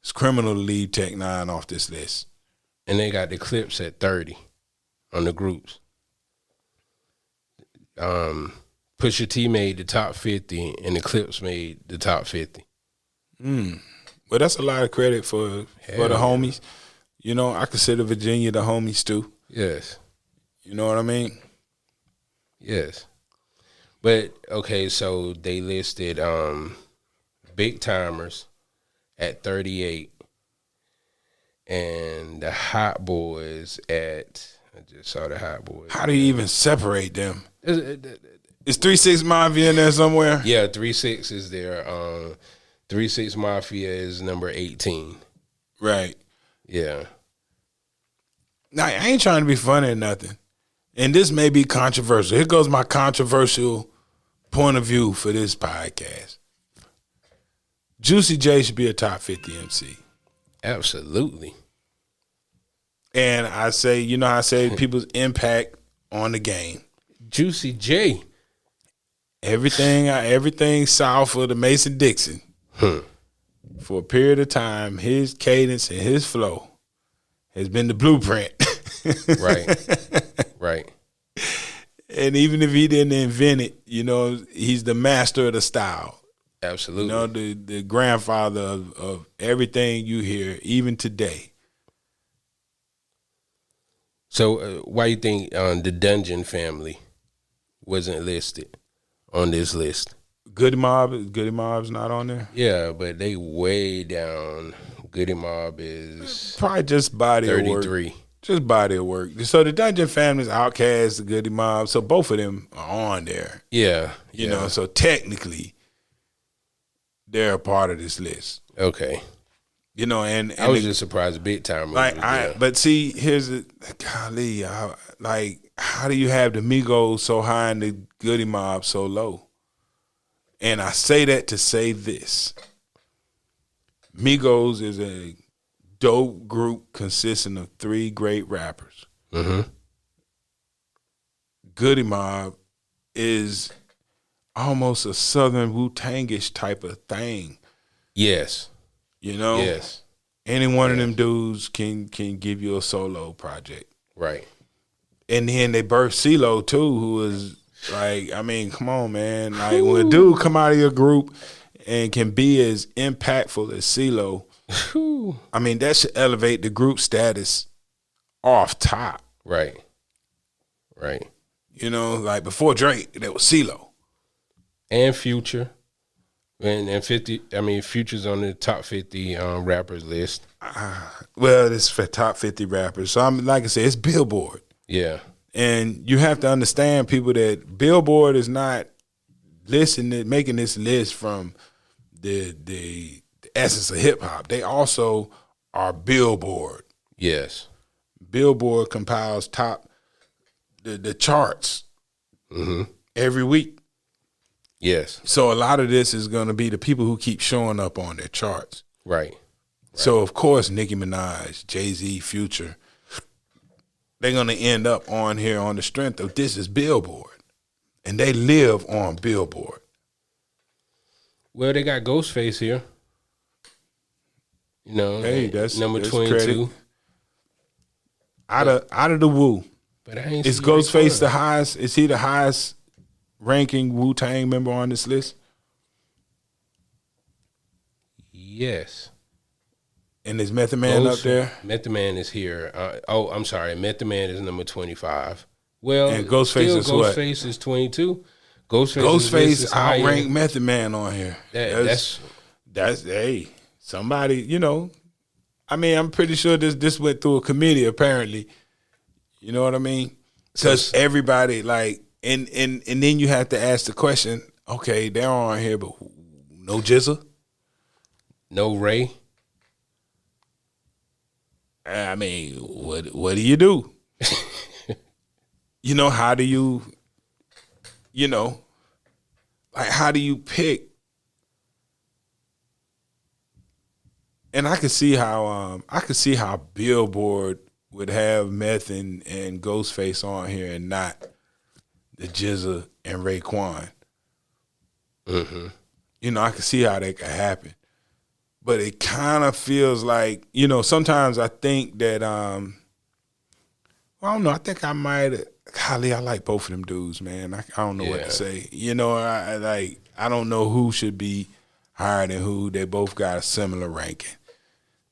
It's criminal to leave Tech Nine off this list. And they got the clips at 30 on the groups. Pusha T made the top 50, and the clips made the top 50. But that's a lot of credit for the homies. I consider Virginia the homies too. Yes. You know what I mean? Yes. But, okay, so they listed Big Timers at 38 and the Hot Boys I just saw the Hot Boys. How do you even separate them? Is 3 6 Mafia in there somewhere? Yeah, 3 6 is there. 3 6 Mafia is number 18. Right. Yeah. Now, I ain't trying to be funny or nothing. And this may be controversial. Here goes my controversial point of view for this podcast. Juicy J should be a top 50 MC. Absolutely. And I say, I say people's impact on the game. Juicy J. Everything south of the Mason-Dixon. For a period of time, his cadence and his flow has been the blueprint. Right. And even if he didn't invent it, he's the master of the style. Absolutely. You know, the grandfather of everything you hear, even today. So why you think the Dungeon family wasn't listed on this list? Goody Mob's not on there. Yeah, but they way down. Goody Mob is Probably just body of work. 33. Just body of work. So the Dungeon family's Outkast, the Goody Mob. So both of them are on there. Yeah. You know, so technically they're a part of this list. Okay. You know, and I was just surprised Big Time. But see, here's the golly, how do you have the Migos so high and the Goody Mob so low? And I say that to say this: Migos is a dope group consisting of 3 great rappers. Mm-hmm. Goody Mob is almost a Southern Wu-Tangish type of thing. Yes. You know? Yes. Any one of them dudes can give you a solo project. Right. And then they birthed CeeLo too, who was like, I mean, come on, man. Like when a dude come out of your group and can be as impactful as CeeLo, I mean, that should elevate the group status off top. Right. Right. You know, like before Drake, there was CeeLo. And Future. And 50, I mean, Future's on the top 50 rappers list. Well, it's for top 50 rappers. So I'm like I said, it's Billboard. Yeah. And you have to understand, people, that Billboard is not making this list from the essence of hip hop. They also are Billboard. Yes. Billboard compiles the charts every week. Yes. So a lot of this is going to be the people who keep showing up on their charts. Right. So of course, Nicki Minaj, Jay-Z, Future, they're going to end up on here on the strength of this is Billboard. And they live on Billboard. Well, they got Ghostface here. You know, hey, that's number that's 22. Out of the Wu. But I ain't Is see Ghostface Raekwon. the highest? Is he the highest ranking Wu-Tang member on this list? Yes. And is Method Man up there? Method Man is here. I'm sorry. Method Man is number 25. Well, And Ghostface is what? Ghostface is 22. Ghostface Ghostface higher. outranked Method Man on here. That's Hey, somebody, you know. I mean, I'm pretty sure this went through a committee apparently. You know what I mean? Because everybody like, and then you have to ask the question. Okay, they're on here, but no Jizza. no Ray. I mean, what do you do? You know, how do you, like, how do you pick? And I could see how Billboard would have Meth and Ghostface on here and not the Jizza and Raekwon. Mm-hmm. You know, I could see how that could happen. But it kind of feels like, you know, sometimes I think that, I don't know, I think I might, golly, I like both of them dudes, man. I don't know what to say. You know, I don't know who should be higher than who. They both got a similar ranking.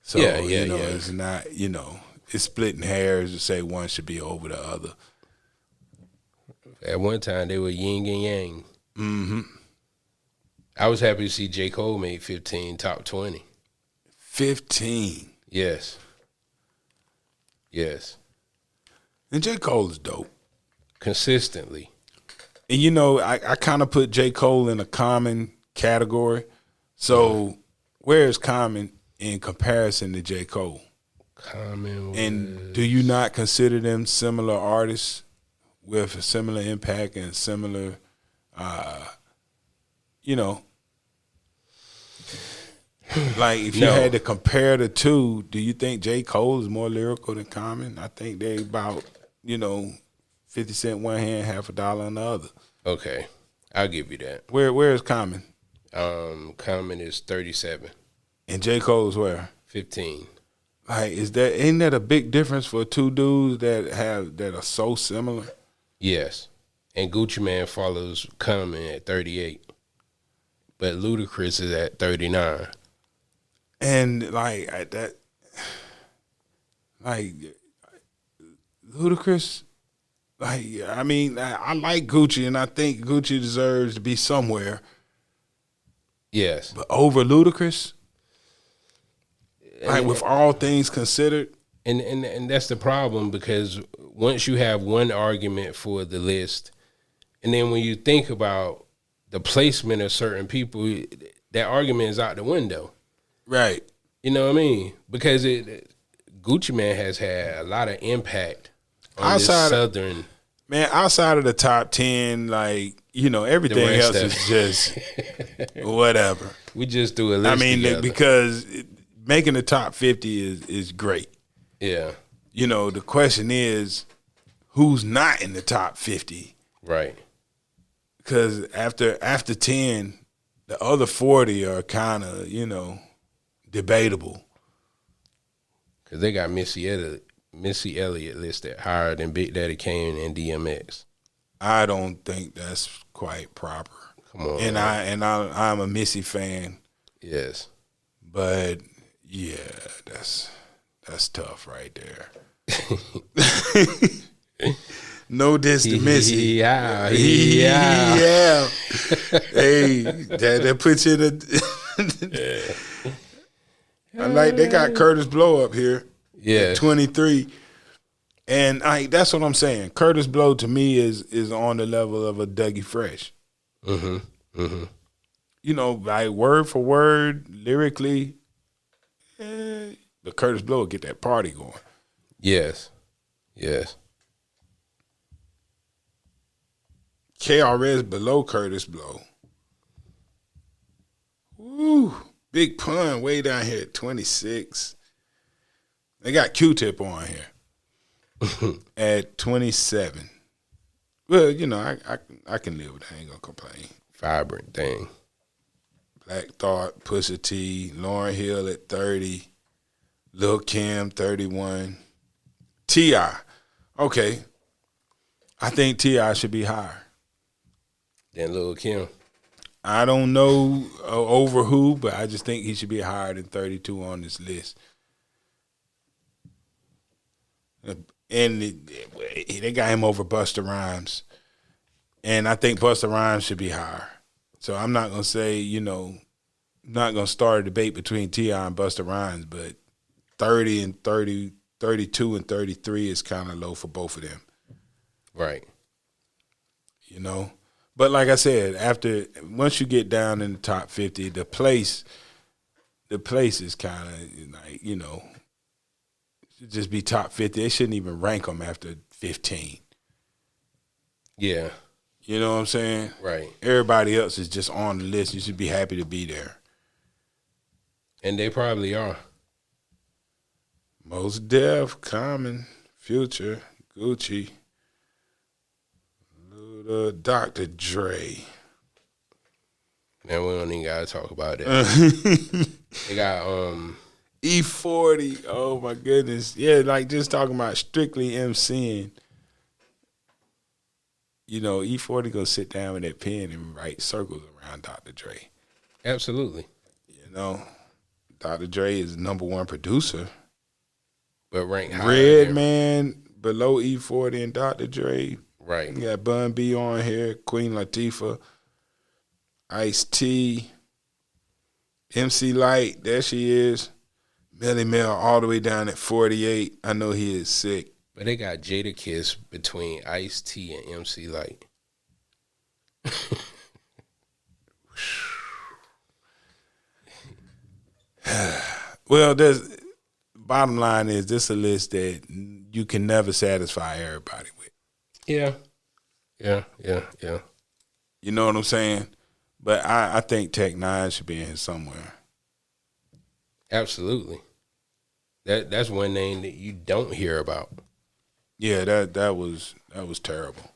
So, it's not, it's splitting hairs to say one should be over the other. At one time, they were yin and yang. Mm-hmm. I was happy to see J. Cole made 15, top 20. 15. Yes. Yes. And J. Cole is dope. Consistently. And, you know, I kind of put J. Cole in a Common category. So where is Common in comparison to J. Cole? Common. And do you not consider them similar artists with a similar impact and similar, like if you had to compare the two, do you think J. Cole is more lyrical than Common? I think they about, 50 cent one hand, half $1 on the other. Okay. I'll give you that. Where is Common? Common is 37. And J. Cole is where? 15. Like, ain't that a big difference for two dudes that are so similar? Yes. And Gucci Man follows Common at 38. but Ludacris is at 39. And like that, like Ludacris, like I mean, I like Gucci, and I think Gucci deserves to be somewhere. Yes, But over Ludacris, like with all things considered, and that's the problem, because once you have one argument for the list, and then when you think about the placement of certain people, that argument is out the window. right? You know what I mean? Because Gucci Mane has had a lot of impact on this southern. Man, outside of the top 10, like, you know, everything else is just whatever. We just do a list. I mean, together. Because making the top 50 is great. Yeah. You know, the question is, who's not in the top 50? Right. Because after 10, the other 40 are kind of, you know, debatable. Because they got Missy Elliott listed higher than Big Daddy Kane and DMX. I don't think that's quite proper. Come on, and I'm a Missy fan. Yes, but yeah, that's tough right there. No diss to Missy. Yeah. Hey, that puts you in a. I like they got Curtis Blow up here. Yeah, 23, and that's what I'm saying. Curtis Blow to me is on the level of a Dougie Fresh. Mm-hmm. You know, like word for word, lyrically, but Curtis Blow will get that party going. Yes. KRS below Curtis Blow. Woo, Big Pun way down here at 26. They got Q-Tip on here at 27. Well, you know, I can live with that. I ain't gonna complain. Vibrant thing. Black Thought, Pusha T, Lauryn Hill at 30, Lil' Kim 31, T.I. Okay, I think T.I. should be higher than Lil' Kim. I don't know over who, but I just think he should be higher than 32 on this list. And they got him over Busta Rhymes. And I think Busta Rhymes should be higher. So I'm not going to say, you know, not going to start a debate between T.I. and Busta Rhymes, but 30 and 30, 32 and 33 is kind of low for both of them. Right. You know? But like I said, once you get down in the top 50, the place is kind of like, you know, should just be top 50. They shouldn't even rank them after 15. Yeah. You know what I'm saying? Right. Everybody else is just on the list. You should be happy to be there. And they probably are. Mos Def, Common, Future, Gucci, Dr. Dre. Man, we don't even gotta talk about that. They got E40. Oh my goodness. Yeah, like just talking about strictly MCing. You know, E40 gonna sit down with that pen and write circles around Dr. Dre. Absolutely. You know, Dr. Dre is number one producer. But ranked higher. Redman below E40 and Dr. Dre. Right. You got Bun B on here, Queen Latifah, Ice-T, MC Lyte, there she is. Melly Mel all the way down at 48. I know he is sick. But they got Jadakiss between Ice-T and MC Lyte. Well, bottom line is this a list that you can never satisfy everybody with. Yeah. You know what I'm saying? But I think Tech Nine should be in here somewhere. Absolutely. That's one name that you don't hear about. Yeah, that was terrible.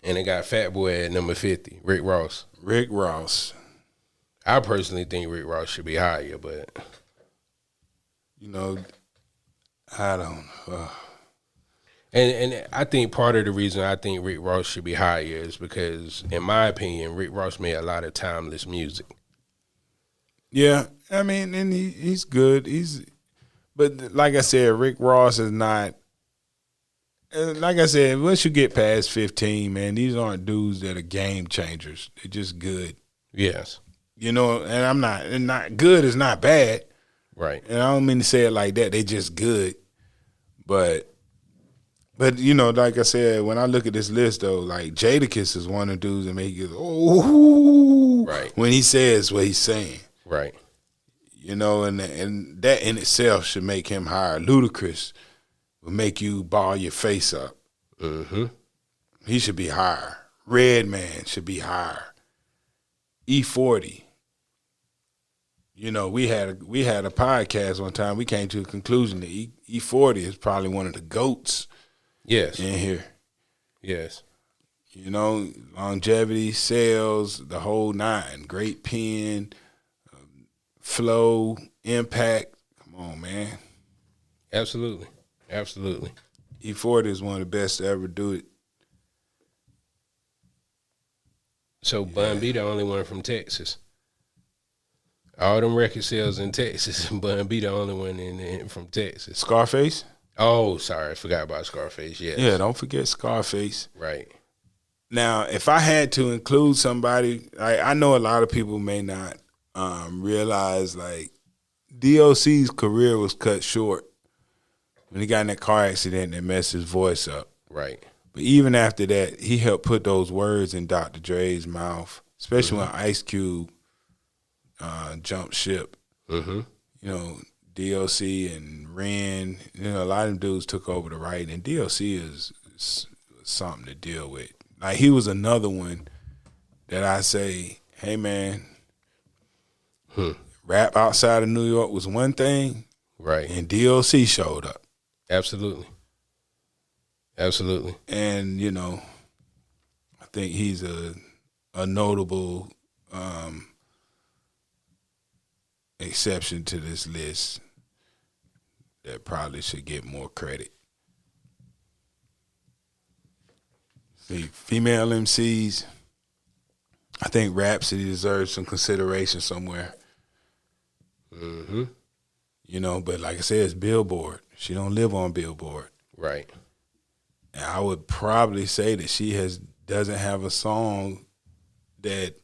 And they got Fat Boy at number 50, Rick Ross. Rick Ross. I personally think Rick Ross should be higher, but you know, I don't. And I think part of the reason I think Rick Ross should be higher is because, in my opinion, Rick Ross made a lot of timeless music. Yeah, I mean, and he's good. But like I said, Rick Ross is not. Like I said, once you get past 15, man, these aren't dudes that are game changers. They're just good. Yes. You know, and not good is not bad. Right. And I don't mean to say it like that. They just good. But you know, like I said, when I look at this list though, like Jadakiss is one of the dudes that make you go, oh, right, when he says what he's saying. Right. You know, and that in itself should make him higher. Ludacris will make you ball your face up. Mm-hmm. He should be higher. Redman should be higher. E40. You know, we had a podcast one time. We came to a conclusion that E40 is probably one of the GOATs. Yes. In here. Yes. You know, longevity, sales, the whole nine. Great pen, flow, impact. Come on, man. Absolutely. Absolutely. E40 is one of the best to ever do it. So Bun B the only one from Texas. All them record sales in Texas, and Bun B the only one from Texas. Scarface? Oh, sorry, I forgot about Scarface. Yes. Yeah, don't forget Scarface. Right. Now, if I had to include somebody, I know a lot of people may not realize, like, DOC's career was cut short when he got in that car accident that messed his voice up. Right. But even after that, he helped put those words in Dr. Dre's mouth, especially when Ice Cube jumped ship. Mm-hmm. You know, DOC and Ren, you know, a lot of them dudes took over the writing, and DOC is something to deal with. Like, he was another one that I say, hey, man, rap outside of New York was one thing, right? And DOC showed up. Absolutely. Absolutely. And, you know, I think he's a notable exception to this list that probably should get more credit. See, female MCs, I think Rhapsody deserves some consideration somewhere. Mm-hmm. You know, but like I said, it's Billboard. She don't live on Billboard. Right. And I would probably say that she doesn't have a song that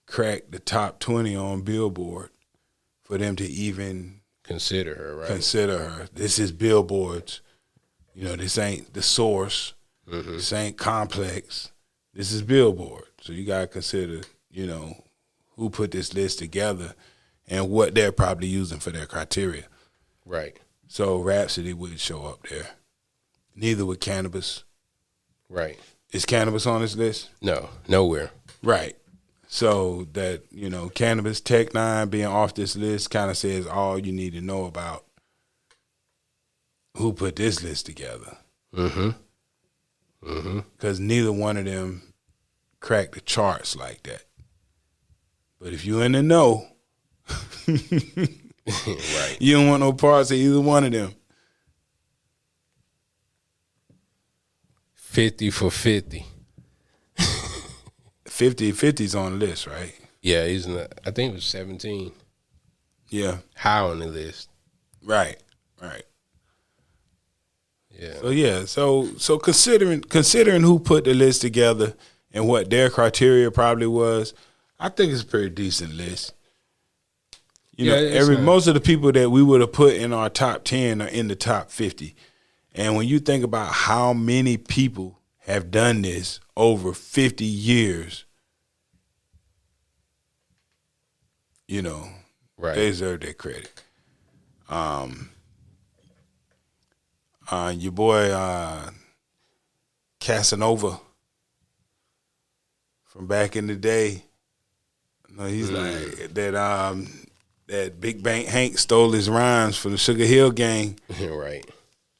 cracked the top 20 on Billboard for them to even consider her, right? Consider her. This is Billboard's. You know, this ain't The Source. Mm-hmm. This ain't Complex. This is Billboard. So you got to consider, you know, who put this list together and what they're probably using for their criteria. Right. So Rhapsody would show up there. Neither would Cannabis. Right. Is Cannabis on this list? No, nowhere. Right. So that, you know, Cannabis, Tech Nine being off this list kind of says all you need to know about who put this list together. Mm-hmm. Mm-hmm. Because neither one of them cracked the charts like that. But if you in the know, right, you don't want no parts of either one of them. 50 for 50. 50's on the list, right? Yeah, he's not. I think it was 17. Yeah. High on the list. Right. Yeah. So considering who put the list together and what their criteria probably was, I think it's a pretty decent list. You know, most of the people that we would have put in our top 10 are in the top 50. And when you think about how many people have done this over 50 years, you know, right, they deserve their credit. Your boy Casanova from back in the day, you know, he's like that Big Bank Hank stole his rhymes from the Sugar Hill Gang. Right.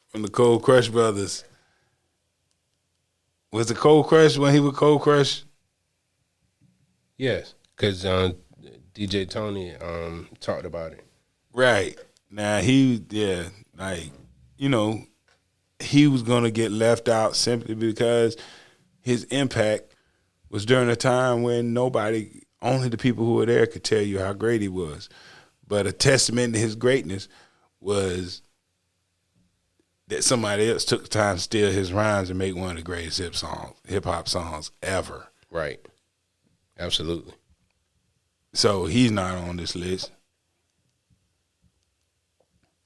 From the Cold Crush brothers. Was it Cold Crush when he was Cold Crush? Yes, because DJ Tony talked about it. Right. Now you know, he was going to get left out simply because his impact was during a time when only the people who were there could tell you how great he was. But a testament to his greatness was that somebody else took the time to steal his rhymes and make one of the greatest hip hop songs ever. Right. Absolutely. So he's not on this list.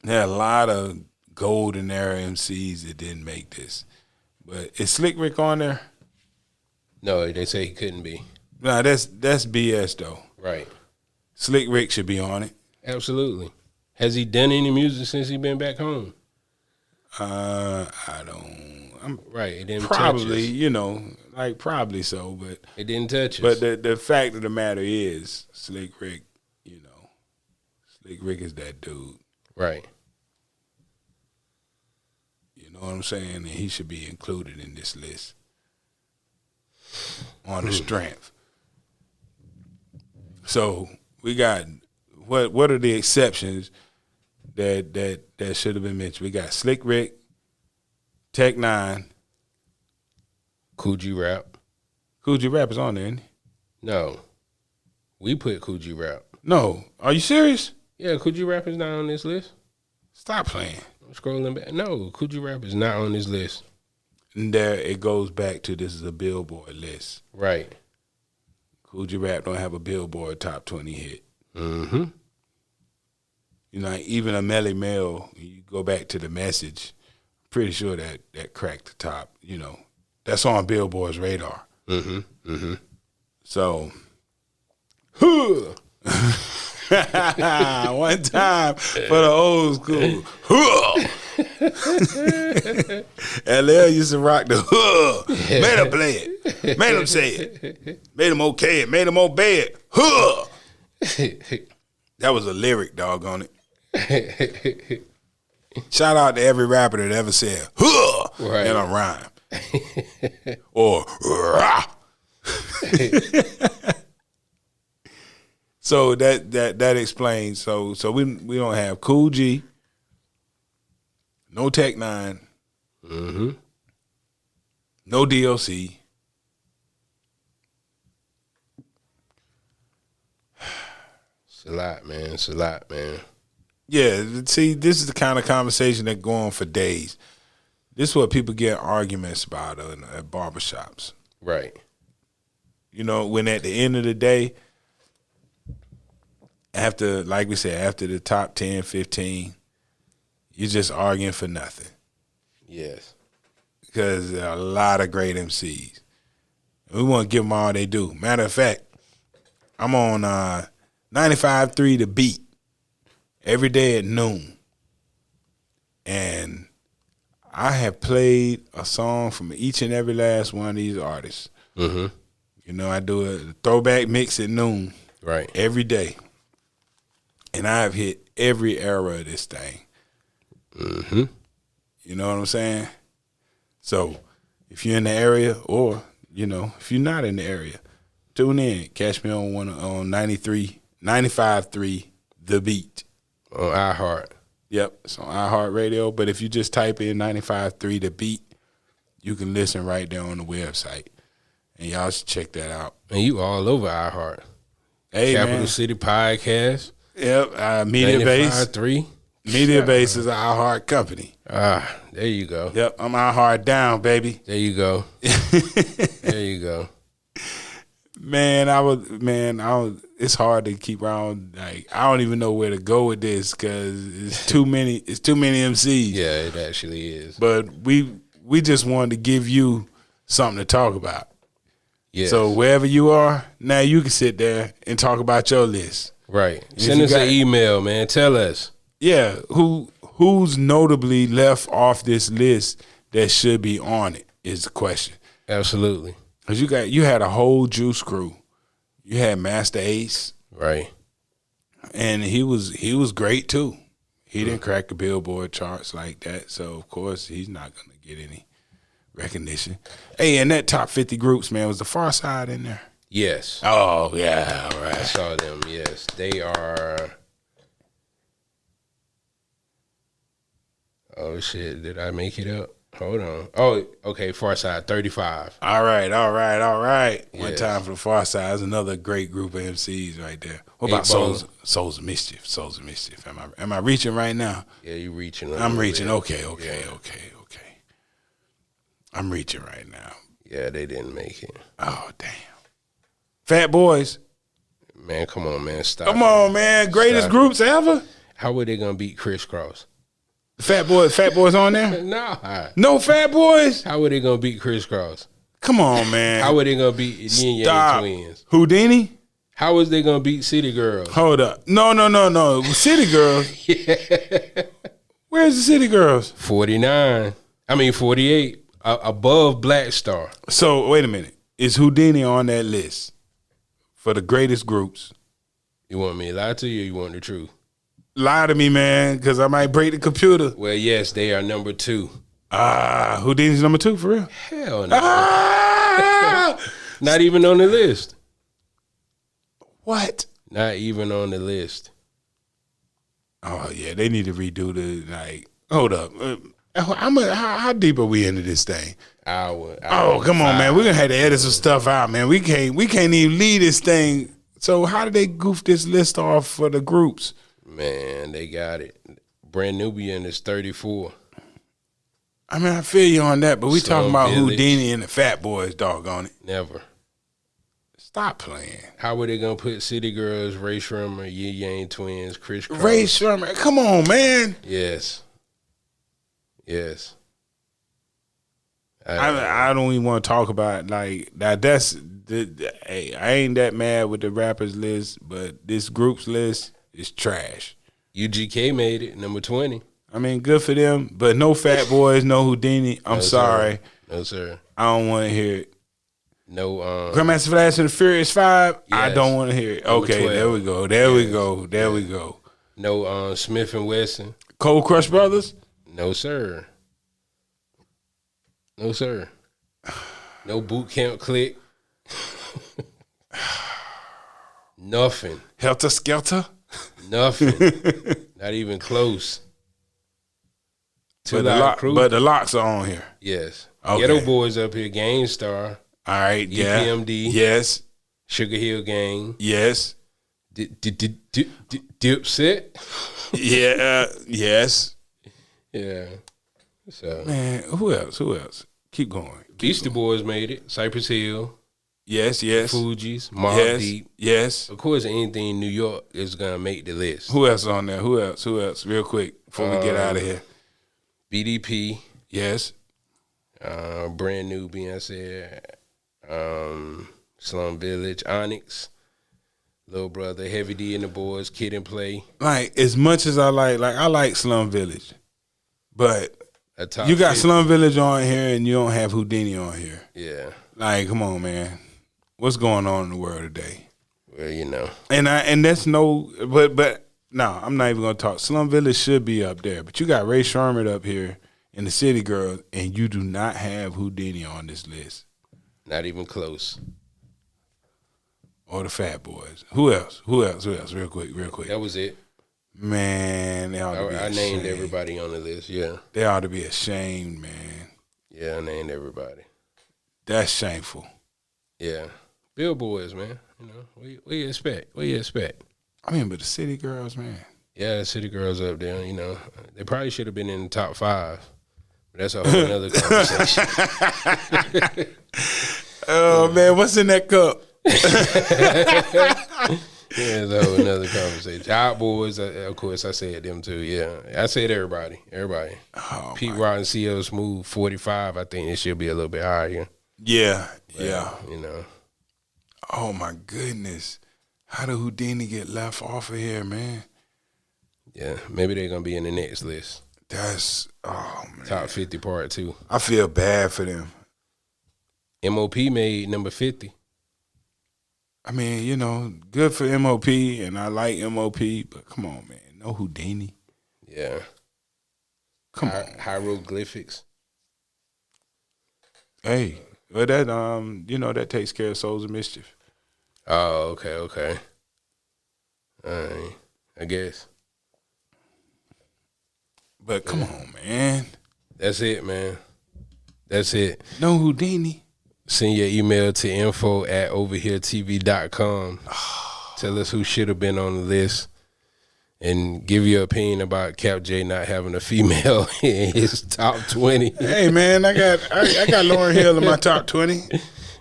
There are a lot of golden era MCs that didn't make this. But is Slick Rick on there? No, they say he couldn't be. Nah, that's BS though. Right. Slick Rick should be on it. Absolutely. Has he done any music since he been back home? I don't. I'm right. It didn't probably, touch us. Probably so, but it didn't touch us. But the fact of the matter is, Slick Rick, Slick Rick is that dude. Right. You know what I'm saying? And he should be included in this list on the strength. So we got what are the exceptions that should have been mentioned? We got Slick Rick, Tech Nine, Coogee Rap. Coogee Rap is on there, isn't he? No, we put Coogee Rap. No, are you serious? Yeah, Coogee Rap is not on this list. Stop playing. I'm scrolling back. No, Coogee Rap is not on this list. And there it goes back to this is a Billboard list. Right. Coogee Rap don't have a Billboard top 20 hit. Mm-hmm. Even a Melly Mel, you go back to The Message, I'm pretty sure that cracked the top. That's on Billboard's radar. Mm-hmm. Mm-hmm. So, one time for the old school. LL used to rock the made him play it, made him say it, made him okay it, made him obey it. That was a lyric, dog, on it. Shout out to every rapper that ever said right. in a rhyme. Or rah. So that explains. So we don't have Cool G, no Tech Nine, mm-hmm. no DLC. It's a lot, man. It's a lot, man. Yeah, see, this is the kind of conversation that go on for days. This is what people get arguments about at barbershops. Right. When at the end of the day, like we said, after the top 10, 15, you're just arguing for nothing. Yes. Because there are a lot of great MCs. We want to give them all they do. Matter of fact, I'm on 95.3 The Beat every day at noon. And I have played a song from each and every last one of these artists. Mm-hmm. I do a throwback mix at noon. Right. Every day. And I've hit every era of this thing. Mm-hmm. You know what I'm saying? So if you're in the area or, if you're not in the area, tune in. Catch me on 95.3 The Beat. On iHeart. Yep, it's on iHeartRadio. But if you just type in 95.3 The Beat, you can listen right there on the website. And y'all should check that out. And you all over iHeart. Hey, Capital man. City Podcast. Yep, Media Base. 95.3. Media Base is an iHeart company. There you go. Yep, I'm iHeart down, baby. There you go. There you go. Man, it's hard to keep around. Like, I don't even know where to go with this because it's too many MCs. Yeah, it actually is. But we just wanted to give you something to talk about. Yes. So wherever you are, now you can sit there and talk about your list. Right. Send us an email, man. Tell us. Yeah, who's notably left off this list that should be on it is the question. Absolutely. Because you had a whole Juice Crew. You had Master Ace. Right. And he was great too. He didn't crack the Billboard charts like that, so of course he's not gonna get any recognition. Hey, and that top 50 groups, man, was the Far Side in there? Yes. Oh, yeah, all right. I saw them, yes. They are... Oh, shit. Did I make it up? Hold on. Oh, okay. Far Side 35. All right. One Yes. time for the Far Side. That's another great group of MCs right there. What about 8 Ball. Souls of Mischief? Souls of Mischief. Am I reaching right now? Yeah, you reaching. I'm reaching. Bit. Okay. Yeah. I'm reaching right now. Yeah, they didn't make it. Oh damn. Fat Boys. Man, come on, man. Stop. Come on, man. Greatest Stop groups ever. How were they gonna beat Crisscross? Fat Boys on there? Nah. No Fat Boys? How were they gonna beat Crisscross? Come on, man. How were they gonna beat Yin Yang Stop. Twins? Houdini? How was they gonna beat City Girls? Hold up. No. City Girls. Where's the City Girls? 48. Above Black Star. So wait a minute. Is Houdini on that list for the greatest groups? You want me to lie to you or you want the truth? Lie to me, man, because I might break the computer. Well, yes, they are number 2. Houdini's number 2 for real? Hell no. Not even on the list. What? Not even on the list. Oh yeah, they need to redo the Hold up. How deep are we into this thing? Hour Oh, come on, 5. man. We're gonna have to edit some stuff out, man. We can't even lead this thing. So how did they goof this list off for the groups? Man, they got it. Brand Nubian is 34. I mean, I feel you on that, but we Slum talking about Village. Houdini and the Fat Boys, doggone it. Never. Stop playing. How were they gonna put City Girls, Ray Shremmer, Yin Yang Twins, Chris Cross? Ray Sherman, come on, man. Yes. I don't even want to talk about like that. Hey, I ain't that mad with the rappers list, but this groups list is trash. UGK made it, number 20. I mean, good for them, but no Fat Boys, no Houdini. I'm No, sorry. Sir. No, sir. I don't want to hear it. No, Grandmaster Flash and the Furious 5, I Yes. don't want to hear it. Number Okay, 12. there we go. There we go. no Smith and Wesson. Cold Crush Brothers? No, sir. No, sir. No Boot Camp Click. Nothing. Helter Skelter? Nothing. Not even close. But the locks are on here. Yes. Okay. Ghetto Boys up here. Gang Star. All right, yeah. EPMD. Yes. Sugar Hill Gang. Yes. Dipset. Yeah. Yes. Yeah. So Man, who else? Keep going. Beastie Boys made it. Cypress Hill. Yes. Fugees. Mobb Yes. Deep. Yes. Of course, anything in New York is gonna make the list. Who else on there? Who else? Real quick before we get out of here. BDP. Yes. Brand New being said. Slum Village. Onyx. Little Brother. Heavy D and the Boys. Kid and Play. Like as much as I like Slum Village, but A top you got 50. Slum Village on here and you don't have Houdini on here. Yeah. Like, come on, man. What's going on in the world today? Well, you know. And that's no, but no, I'm not even gonna talk. Slum Village should be up there, but you got Ray Sherman up here and the City Girls, and you do not have Houdini on this list Not even close. or the Fat Boys. Who else? Real quick. That was it. Man, they ought to be I ashamed. named everybody on the list. Yeah. They ought to be ashamed, man. Yeah, I named everybody. That's shameful. Yeah. Billboards, man. You know, what you expect? What you expect? I mean, but the City Girls, man. Yeah, City Girls up there, you know. They probably should have been in the top 5. But that's a whole nother conversation. Oh, man, what's in that cup? Yeah, that's a whole nother conversation. Out Boys, of course, I said them too. Yeah, I said everybody. Oh, Pete Rock and CL Smooth, 45. I think it should be a little bit higher. yeah. You know. Oh, my goodness. How did Houdini get left off of here, man? Yeah, maybe they're going to be in the next list. That's, oh, man. Top 50 part 2. I feel bad for them. MOP made number 50. I mean, you know, good for MOP, and I like MOP, but come on, man. No Houdini. Yeah. Come on. Hieroglyphics. Hey, well, that, you know, that takes care of Souls of Mischief. Oh, okay. All right. I guess. But come on, man. That's it, man. That's it. No Houdini. Send your email to info@overheretv.com. Tell us who should have been on the list. And give your opinion about Cap J not having a female in his top 20. Hey man, I got Lauryn Hill in my top 20.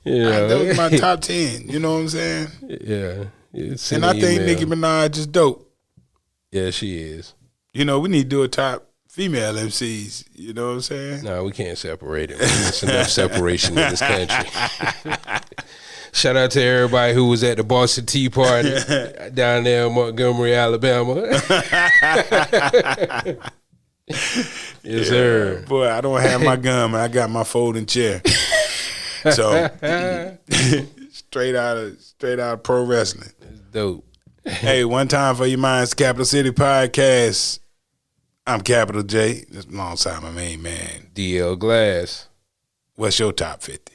Yeah, That was my top 10. You know what I'm saying? Yeah. And I think Nicki Minaj is dope. Yeah, she is. You know, we need to do a top female MCs. You know what I'm saying? No, we can't separate it. There's enough separation in this country. Shout out to everybody who was at the Boston Tea Party down there in Montgomery, Alabama. Yes, sir. Boy, I don't have my gun, I got my folding chair. So straight out of pro wrestling. That's dope. Hey, one time for your mind's Capital City Podcast. I'm Capital J. That's alongside my main man, DL Glass. What's your top 50?